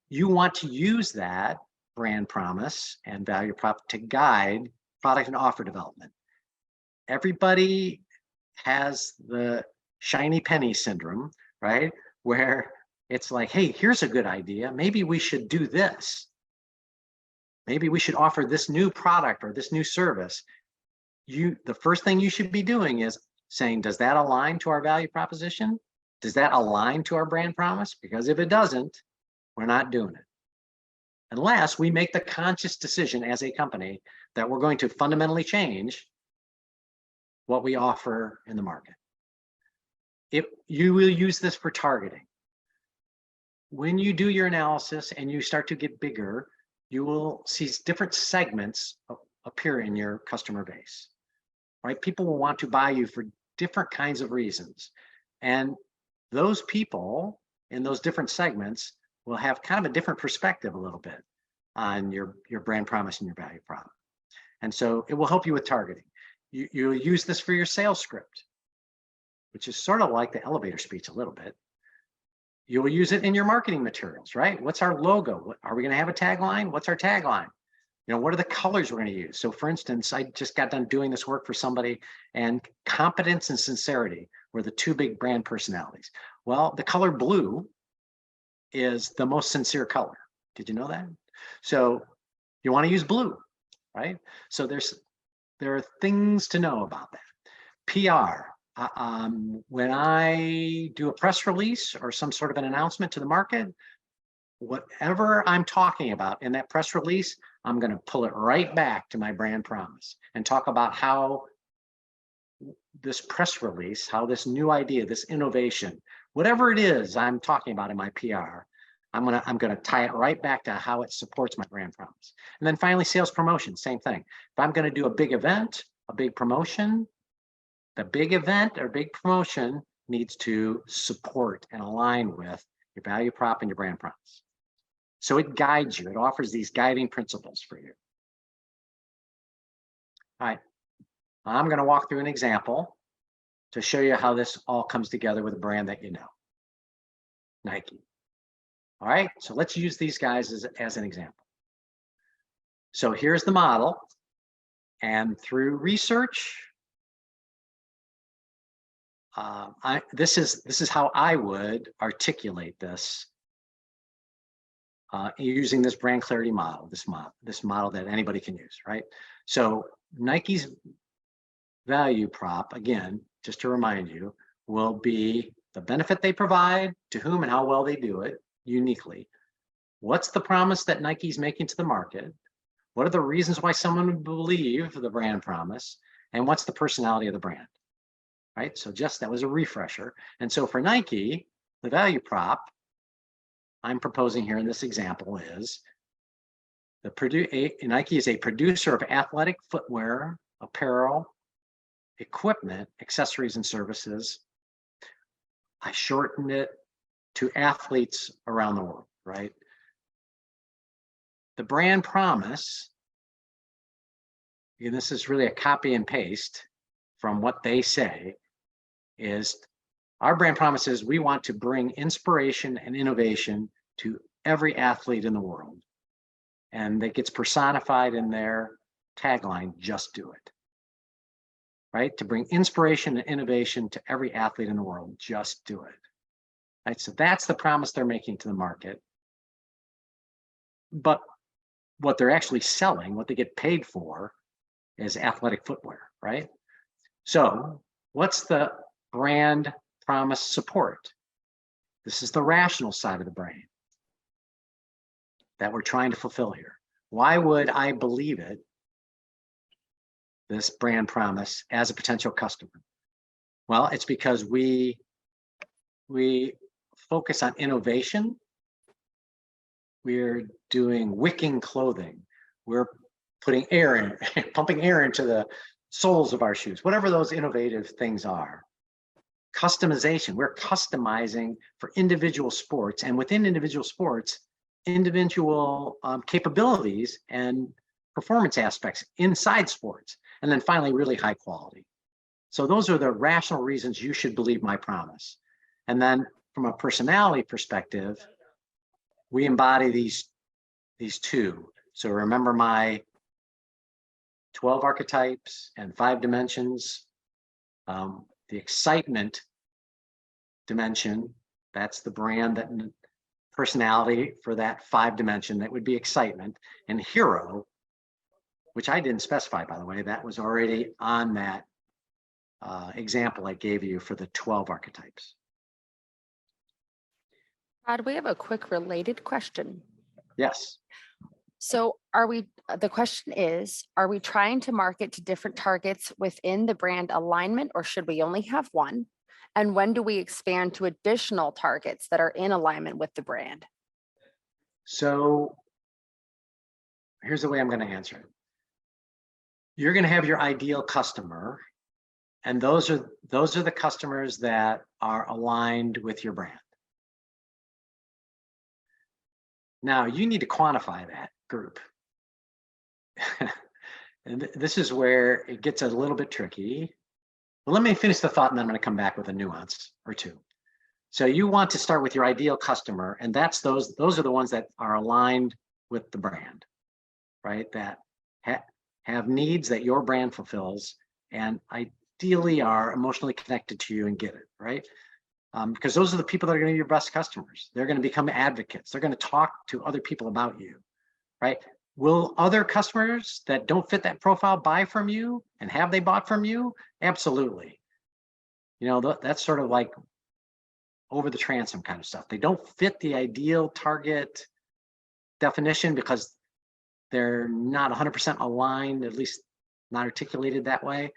you want to use that brand promise and value prop to guide product and offer development. Everybody has the shiny penny syndrome, right? Where it's like, hey, here's a good idea. Maybe we should do this. Maybe we should offer this new product or this new service. The first thing you should be doing is saying, does that align to our value proposition? Does that align to our brand promise? Because if it doesn't, we're not doing it. Unless we make the conscious decision as a company that we're going to fundamentally change what we offer in the market. If you will use this for targeting. When you do your analysis and you start to get bigger, you will see different segments appear in your customer base, right? People will want to buy you for different kinds of reasons. And those people in those different segments will have kind of a different perspective a little bit on your brand promise and your value prop. And so it will help you with targeting. You'll use this for your sales script, which is sort of like the elevator speech a little bit. You will use it in your marketing materials, right? What's our logo? Are we going to have a tagline? What's our tagline? What are the colors we're going to use? So for instance, I just got done doing this work for somebody, and competence and sincerity were the two big brand personalities. Well, the color blue is the most sincere color. Did you know that? So you want to use blue, right? So there are things to know about that. PR. When I do a press release or some sort of an announcement to the market, whatever I'm talking about in that press release, I'm going to pull it right back to my brand promise and talk about how this press release, how this new idea, this innovation, whatever it is I'm talking about in my PR, I'm gonna tie it right back to how it supports my brand promise. And then finally, sales promotion, same thing. If I'm going to do a big event, a big promotion, the big event or big promotion needs to support and align with your value prop and your brand promise. So it guides you. It offers these guiding principles for you. All right. I'm going to walk through an example to show you how this all comes together with a brand that you know, Nike. All right. So let's use these guys as an example. So here's the model. And through research, this is how I would articulate this using this brand clarity model, this model that anybody can use, right? So Nike's value prop, again, just to remind you, will be the benefit they provide, to whom and how well they do it uniquely. What's the promise that Nike's making to the market? What are the reasons why someone would believe the brand promise? And what's the personality of the brand? Right? So just that was a refresher. And so for Nike, the value prop I'm proposing here in this example is Nike is a producer of athletic footwear, apparel, equipment, accessories, and services. I shortened it to athletes around the world, right? The brand promise, and this is really a copy and paste from what they say, is our brand promise is we want to bring inspiration and innovation to every athlete in the world. And that gets personified in their tagline, just do it. Right? To bring inspiration and innovation to every athlete in the world, just do it. Right? So that's the promise they're making to the market. But what they're actually selling, what they get paid for, is athletic footwear, right? So what's the brand promise support? This is the rational side of the brain that we're trying to fulfill here. Why would I believe it, this brand promise, as a potential customer? Well, it's because we focus on innovation. We're doing wicking clothing. We're putting air in, pumping air into the soles of our shoes, whatever those innovative things are. Customization, we're customizing for individual sports, and within individual sports, individual capabilities and performance aspects inside sports, and then finally, really high quality. So those are the rational reasons you should believe my promise. And then from a personality perspective, we embody these two. So remember my 12 archetypes and 5 dimensions. The excitement dimension, that's the brand, that personality for that 5 dimension, that would be excitement. And hero, which I didn't specify, by the way, that was already on that example I gave you for the 12 archetypes. Todd, we have a quick related question. Yes. So the question is, are we trying to market to different targets within the brand alignment, or should we only have one? And when do we expand to additional targets that are in alignment with the brand? So here's the way I'm going to answer it. You're going to have your ideal customer, and those are the customers that are aligned with your brand. Now you need to quantify that group. And this is where it gets a little bit tricky. But let me finish the thought, and then I'm going to come back with a nuance or two. So you want to start with your ideal customer, and that's those are the ones that are aligned with the brand, right? That have needs that your brand fulfills, and ideally are emotionally connected to you and get it, right? Because those are the people that are going to be your best customers. They're going to become advocates. They're going to talk to other people about you, right? Will other customers that don't fit that profile buy from you? And have they bought from you? Absolutely. You know, that's sort of like over the transom kind of stuff. They don't fit the ideal target definition because they're not 100% aligned, at least not articulated that way.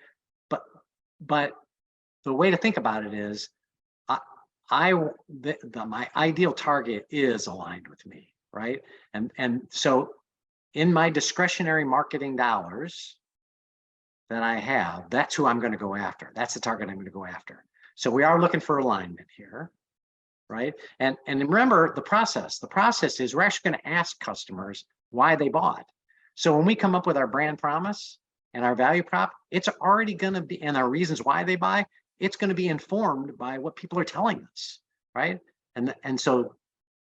But the way to think about it is, my ideal target is aligned with me, right? And so in my discretionary marketing dollars that I have, that's who I'm going to go after. That's the target I'm going to go after. So we are looking for alignment here, right? And remember the process. The process is we're actually going to ask customers why they bought. So when we come up with our brand promise and our value prop, it's already going to be, and our reasons why they buy, it's going to be informed by what people are telling us, right? And so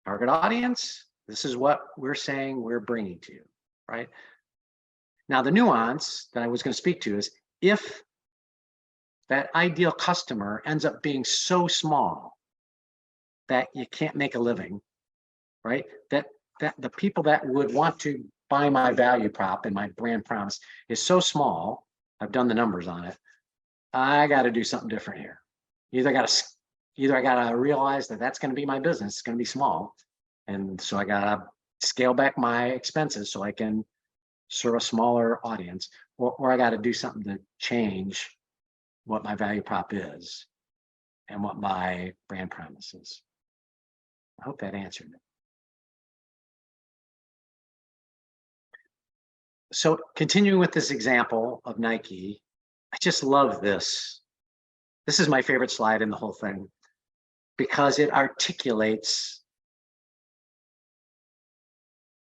target audience, this is what we're saying we're bringing to you, right? Now, the nuance that I was going to speak to is if that ideal customer ends up being so small that you can't make a living, right? That the people that would want to buy my value prop and my brand promise is so small, I've done the numbers on it, I got to do something different here. Either I got to realize that that's going to be my business. It's going to be small. And so I got to scale back my expenses so I can serve a smaller audience, or I got to do something to change what my value prop is and what my brand promise is. I hope that answered it. So continuing with this example of Nike, I just love this. This is my favorite slide in the whole thing because it articulates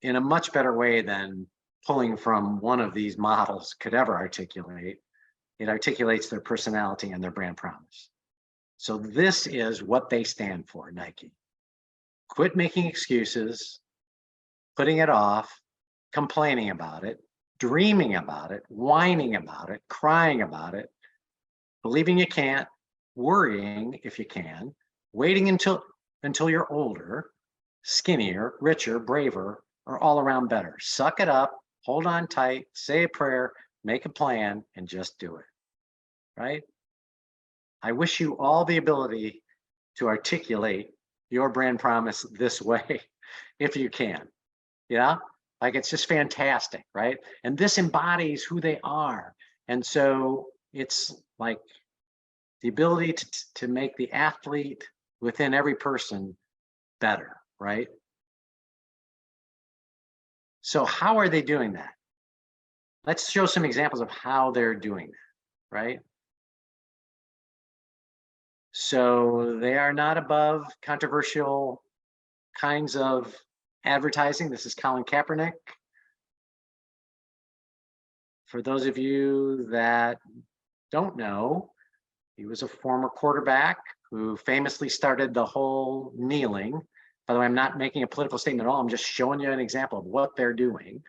in a much better way than pulling from one of these models could ever articulate. It articulates their personality and their brand promise. So this is what they stand for, Nike. Quit making excuses, putting it off, complaining about it, dreaming about it, whining about it, crying about it, believing you can't, worrying if you can, waiting until you're older, skinnier, richer, braver, or all around better. Suck it up, hold on tight, say a prayer, make a plan, and just do it, right? I wish you all the ability to articulate your brand promise this way, if you can, yeah? Like, it's just fantastic, right? And this embodies who they are. And so it's like the ability to make the athlete within every person better, right? So how are they doing that? Let's show some examples of how they're doing that, right? So they are not above controversial kinds of advertising. This is Colin Kaepernick. for those of you that don't know, he was a former quarterback who famously started the whole kneeling. By the way, I'm not making a political statement at all. I'm just showing you an example of what they're doing.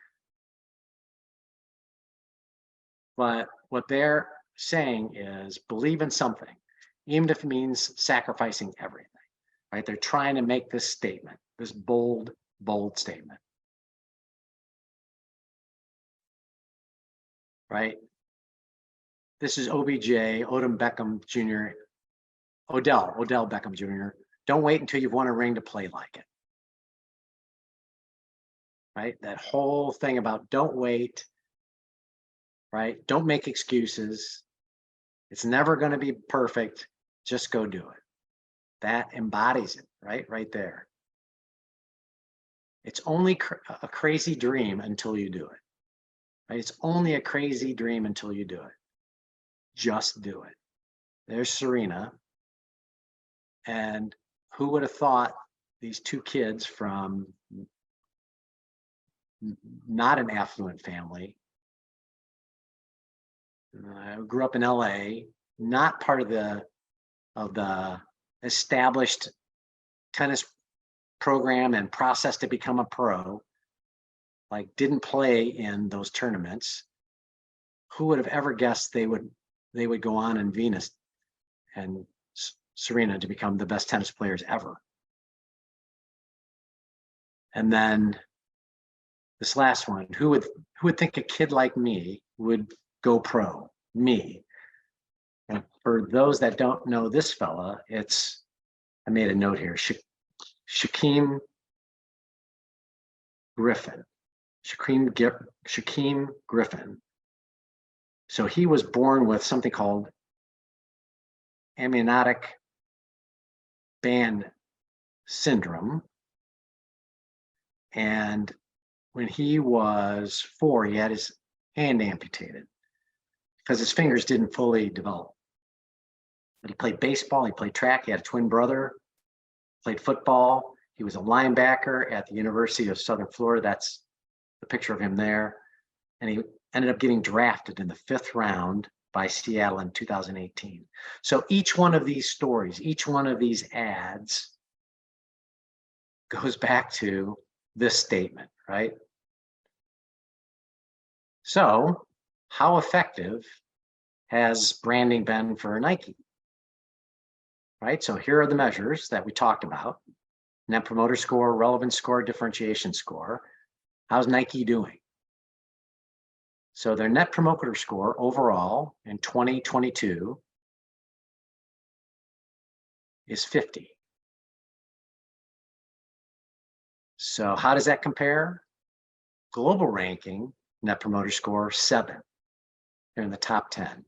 But what they're saying is believe in something, even if it means sacrificing everything, right? They're trying to make this statement, this bold, bold statement, right? This is OBJ, Odom Beckham Jr., Odell Beckham Jr. Don't wait until you've won a ring to play like it. Right? That whole thing about don't wait, right? Don't make excuses. It's never going to be perfect. Just go do it. That embodies it, right? Right there. It's only a crazy dream until you do it. Right? It's only a crazy dream until you do it. Just do it. There's Serena. And who would have thought these two kids from not an affluent family, grew up in LA, not part of the established tennis program and process to become a pro, like didn't play in those tournaments. Who would have ever guessed they would go on in Venus and Serena to become the best tennis players ever? And then this last one, who would think a kid like me would go pro? Me. And for those that don't know this fella, I made a note here, Shaquem Griffin. Shaquem Griffin. So he was born with something called amniotic band syndrome. And when he was 4, he had his hand amputated because his fingers didn't fully develop. But he played baseball, he played track, he had a twin brother, played football. He was a linebacker at the University of Southern Florida. That's the picture of him there. And he ended up getting drafted in the 5th round by Seattle in 2018. So each one of these stories, each one of these ads goes back to this statement, right? So how effective has branding been for Nike? Right, so here are the measures that we talked about: Net Promoter Score, Relevance Score, Differentiation Score. How's Nike doing? So their Net Promoter Score overall in 2022 is 50. So how does that compare? Global ranking, Net Promoter Score 7. They're in the top 10.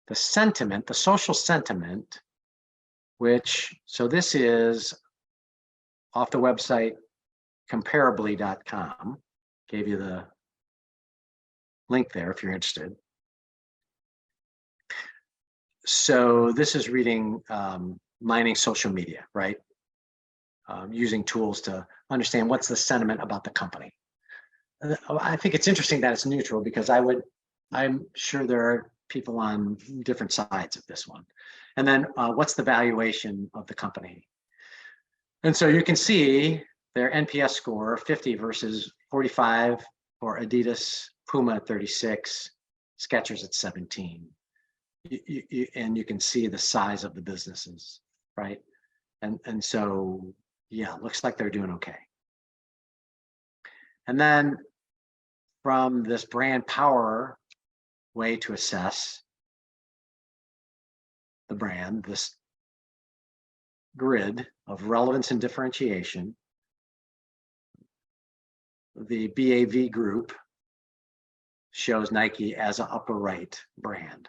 The sentiment, the social sentiment, so this is off the website comparably.com. Gave you the link there if you're interested. So this is reading, mining social media, right? Using tools to understand what's the sentiment about the company. I think it's interesting that it's neutral because I'm sure there are people on different sides of this one. And then what's the valuation of the company? And so you can see their NPS score 50 versus 45 for Adidas, Puma at 36, Skechers at 17. And you can see the size of the businesses, right? And so, yeah, looks like they're doing okay. And then from this brand power way to assess the brand, this grid of relevance and differentiation, the BAV group shows Nike as an upper right brand,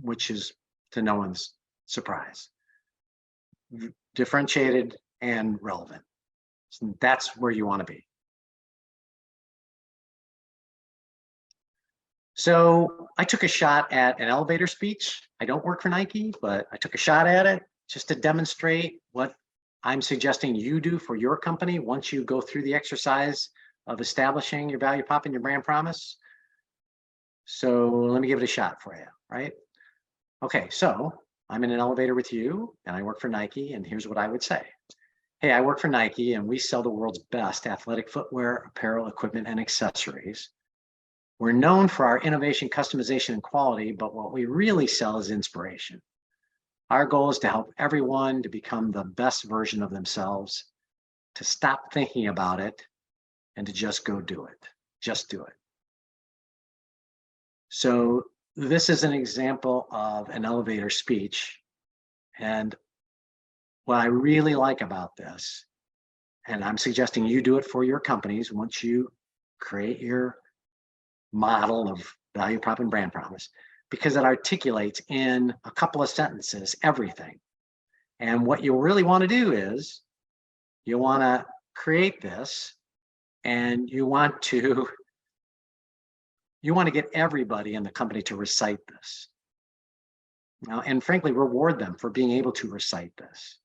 which is to no one's surprise. Differentiated and relevant. So that's where you want to be. So I took a shot at an elevator speech. I don't work for Nike, but I took a shot at it just to demonstrate what I'm suggesting you do for your company once you go through the exercise of establishing your value prop and your brand promise. So let me give it a shot for you, right? Okay, so I'm in an elevator with you and I work for Nike, and here's what I would say. Hey, I work for Nike and we sell the world's best athletic footwear, apparel, equipment, and accessories. We're known for our innovation, customization, and quality, but what we really sell is inspiration. Our goal is to help everyone to become the best version of themselves, to stop thinking about it, and to just go do it. Just do it. So this is an example of an elevator speech. And what I really like about this, and I'm suggesting you do it for your companies once you create your model of value prop and brand promise, because it articulates in a couple of sentences everything. And what you really want to do is you want to create this, and you want to get everybody in the company to recite this. Now, and frankly, reward them for being able to recite this.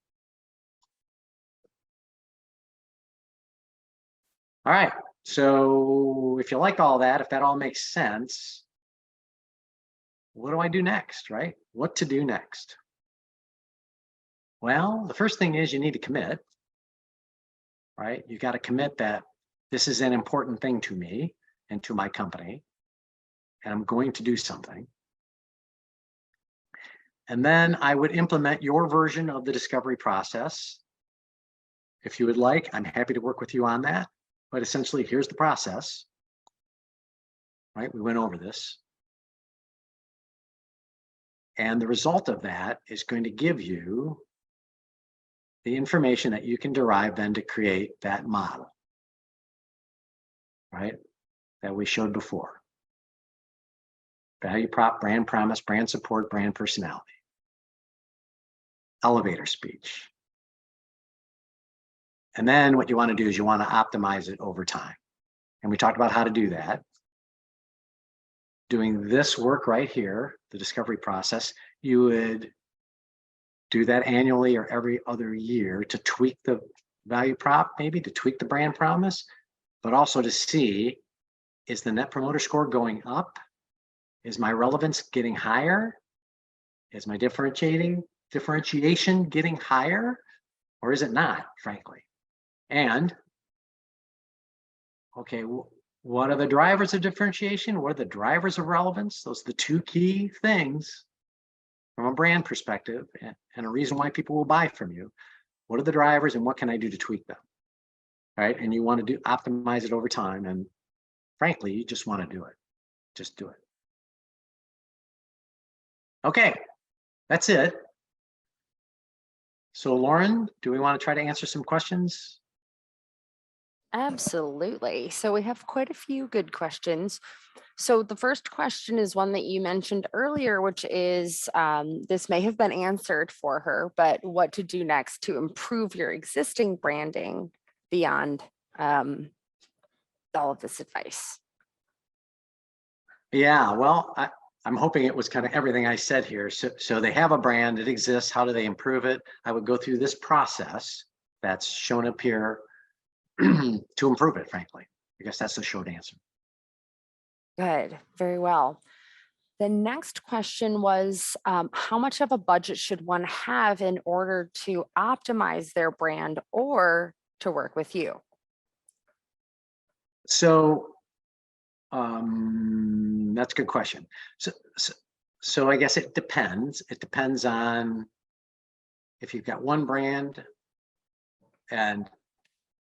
All right, so if you like all that, if that all makes sense, what do I do next, right? What to do next? Well, the first thing is you need to commit, right? You got to commit that this is an important thing to me and to my company, and I'm going to do something. And then I would implement your version of the discovery process. If you would like, I'm happy to work with you on that. But essentially, here's the process, right? We went over this. And the result of that is going to give you the information that you can derive then to create that model, right? That we showed before. Value prop, brand promise, brand support, brand personality. Elevator speech. And then what you want to do is you want to optimize it over time. And we talked about how to do that. Doing this work right here, the discovery process, you would do that annually or every other year to tweak the value prop, maybe to tweak the brand promise, but also to see, is the net promoter score going up? Is my relevance getting higher? Is my differentiation getting higher? Or is it not, frankly? And, okay, what are the drivers of differentiation? What are the drivers of relevance? Those are the two key things from a brand perspective and a reason why people will buy from you. What are the drivers and what can I do to tweak them? Right? And you want to optimize it over time. And frankly, you just want to do it. Just do it. Okay, that's it. So Lauren, do we want to try to answer some questions? Absolutely. So we have quite a few good questions. So the first question is one that you mentioned earlier, which is, this may have been answered for her, but what to do next to improve your existing branding beyond all of this advice? Yeah, well, I'm hoping it was kind of everything I said here. So they have a brand, it exists. How do they improve it? I would go through this process that's shown up here to improve it, frankly. I guess that's the short answer. Good, very well. The next question was, how much of a budget should one have in order to optimize their brand or to work with you? So that's a good question. So I guess it depends. It depends on if you've got one brand and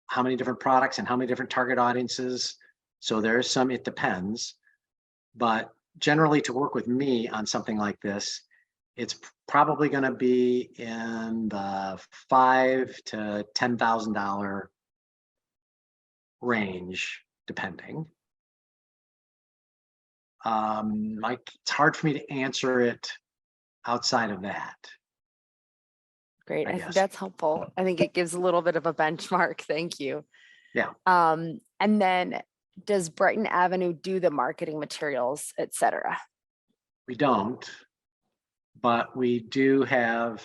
how many different products and how many different target audiences. So there's some, it depends. But generally to work with me on something like this, it's probably going to be in the $5,000 to $10,000 range, depending. It's hard for me to answer it outside of that. Great, I think that's helpful. I think it gives a little bit of a benchmark. Thank you. Yeah. And then does Brighton Avenue do the marketing materials, et cetera? We don't, but we do have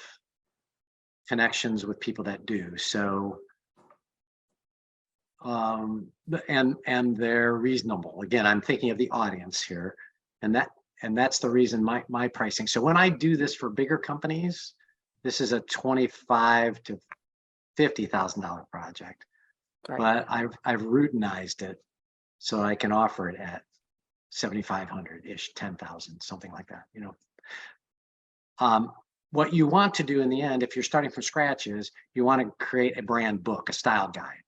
connections with people that do. So and they're reasonable. Again, I'm thinking of the audience here, and that's the reason my pricing. So when I do this for bigger companies, this is a $25,000 to $50,000 project, Right. but I've routinized it so I can offer it at 7,500-ish, 10,000, something like that. What you want to do in the end, if you're starting from scratch, is you want to create a brand book, a style guide.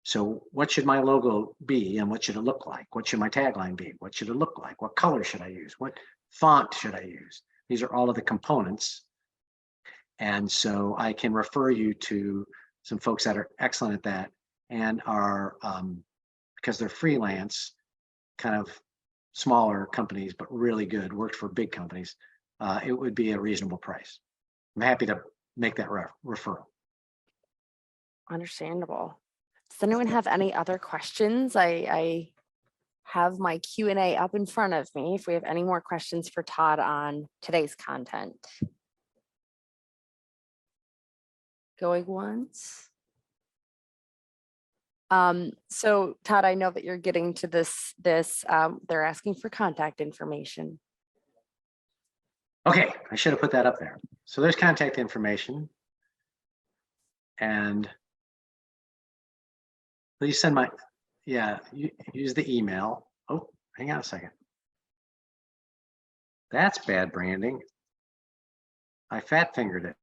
So what should my logo be and what should it look like? What should my tagline be? What should it look like? What color should I use? What font should I use? These are all of the components. And so I can refer you to some folks that are excellent at that and are, because they're freelance, kind of smaller companies, but really good, worked for big companies. It would be a reasonable price. I'm happy to make that referral. Understandable. Does anyone have any other questions? I have my Q&A up in front of me if we have any more questions for Todd on today's content. Going once. So Todd, I know that you're getting to this, they're asking for contact information. Okay, I should have put that up there. So there's contact information. And please send use the email. Oh, hang on a second. That's bad branding. I fat fingered it.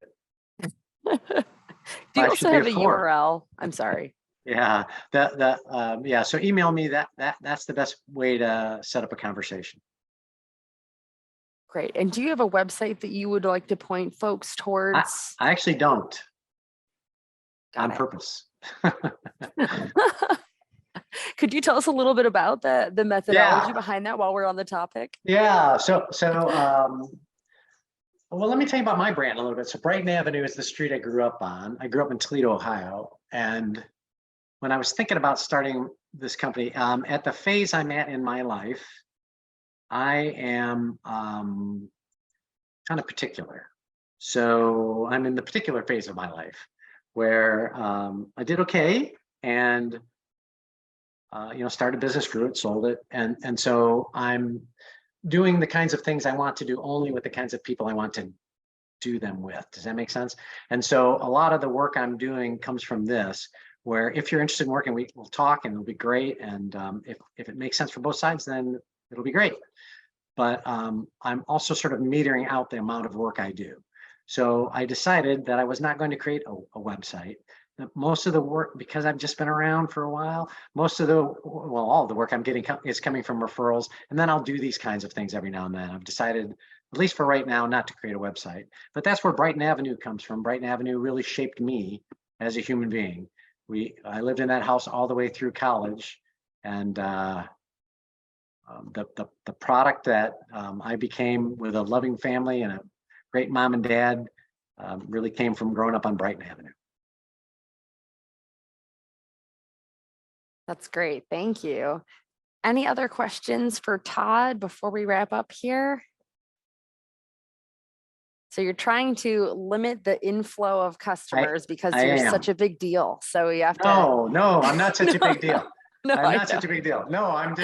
Do you also have a URL? I'm sorry. Yeah, so email me that's the best way to set up a conversation. Great. And do you have a website that you would like to point folks towards? I actually don't. Got on it. Purpose. Could you tell us a little bit about the methodology behind that while we're on the topic? Yeah, well, let me tell you about my brand a little bit. So Brighton Avenue is the street I grew up on. I grew up in Toledo, Ohio. And when I was thinking about starting this company, at the phase I'm at in my life, I am kind of particular. So I'm in the particular phase of my life where I did okay and started a business, grew it, sold it. And so I'm doing the kinds of things I want to do only with the kinds of people I want to do them with. Does that make sense? And so a lot of the work I'm doing comes from this, where if you're interested in working, we'll talk and it'll be great. And if it makes sense for both sides, then it'll be great. But I'm also sort of metering out the amount of work I do. So I decided that I was not going to create a website. Most of the work, because I've just been around for a while, all the work I'm getting is coming from referrals. And then I'll do these kinds of things every now and then. I've decided, at least for right now, not to create a website. But that's where Brighton Avenue comes from. Brighton Avenue really shaped me as a human being. I lived in that house all the way through college. And the product that I became with a loving family and a great mom and dad really came from growing up on Brighton Avenue. That's great. Thank you. Any other questions for Todd before we wrap up here? So you're trying to limit the inflow of customers because you're such a big deal. So you have to. No, I'm not such a big deal. No, I'm not such a big deal. No, I'm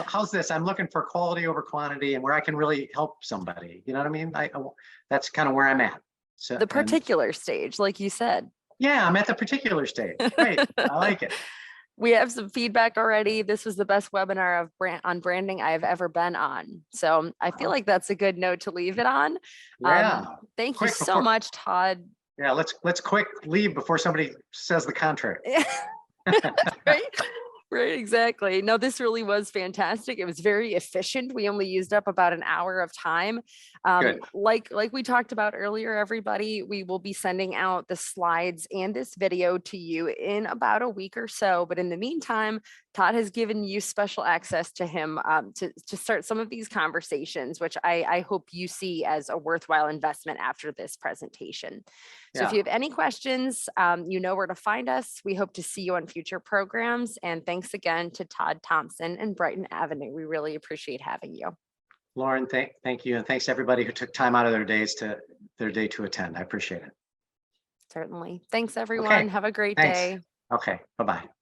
how's this? I'm looking for quality over quantity and where I can really help somebody. You know what I mean? That's kind of where I'm at. So the particular stage, like you said. Yeah, I'm at the particular stage. Great. I like it. We have some feedback already. This was the best webinar on branding I've ever been on. So I feel like that's a good note to leave it on. Yeah. Thank you so much, Todd. Yeah, let's quick leave before somebody says the contrary. Right, exactly. No, this really was fantastic. It was very efficient. We only used up about an hour of time. Like we talked about earlier, everybody, we will be sending out the slides and this video to you in about a week or so. But in the meantime, Todd has given you special access to him to start some of these conversations, which I hope you see as a worthwhile investment after this presentation. So if you have any questions, you know where to find us. We hope to see you on future programs. And thanks again to Todd Thompson and Brighton Avenue. We really appreciate having you. Lauren, thank you. And thanks to everybody who took time out of their day to attend. I appreciate it. Certainly. Thanks, everyone. Okay. Have a great day. Okay, bye-bye.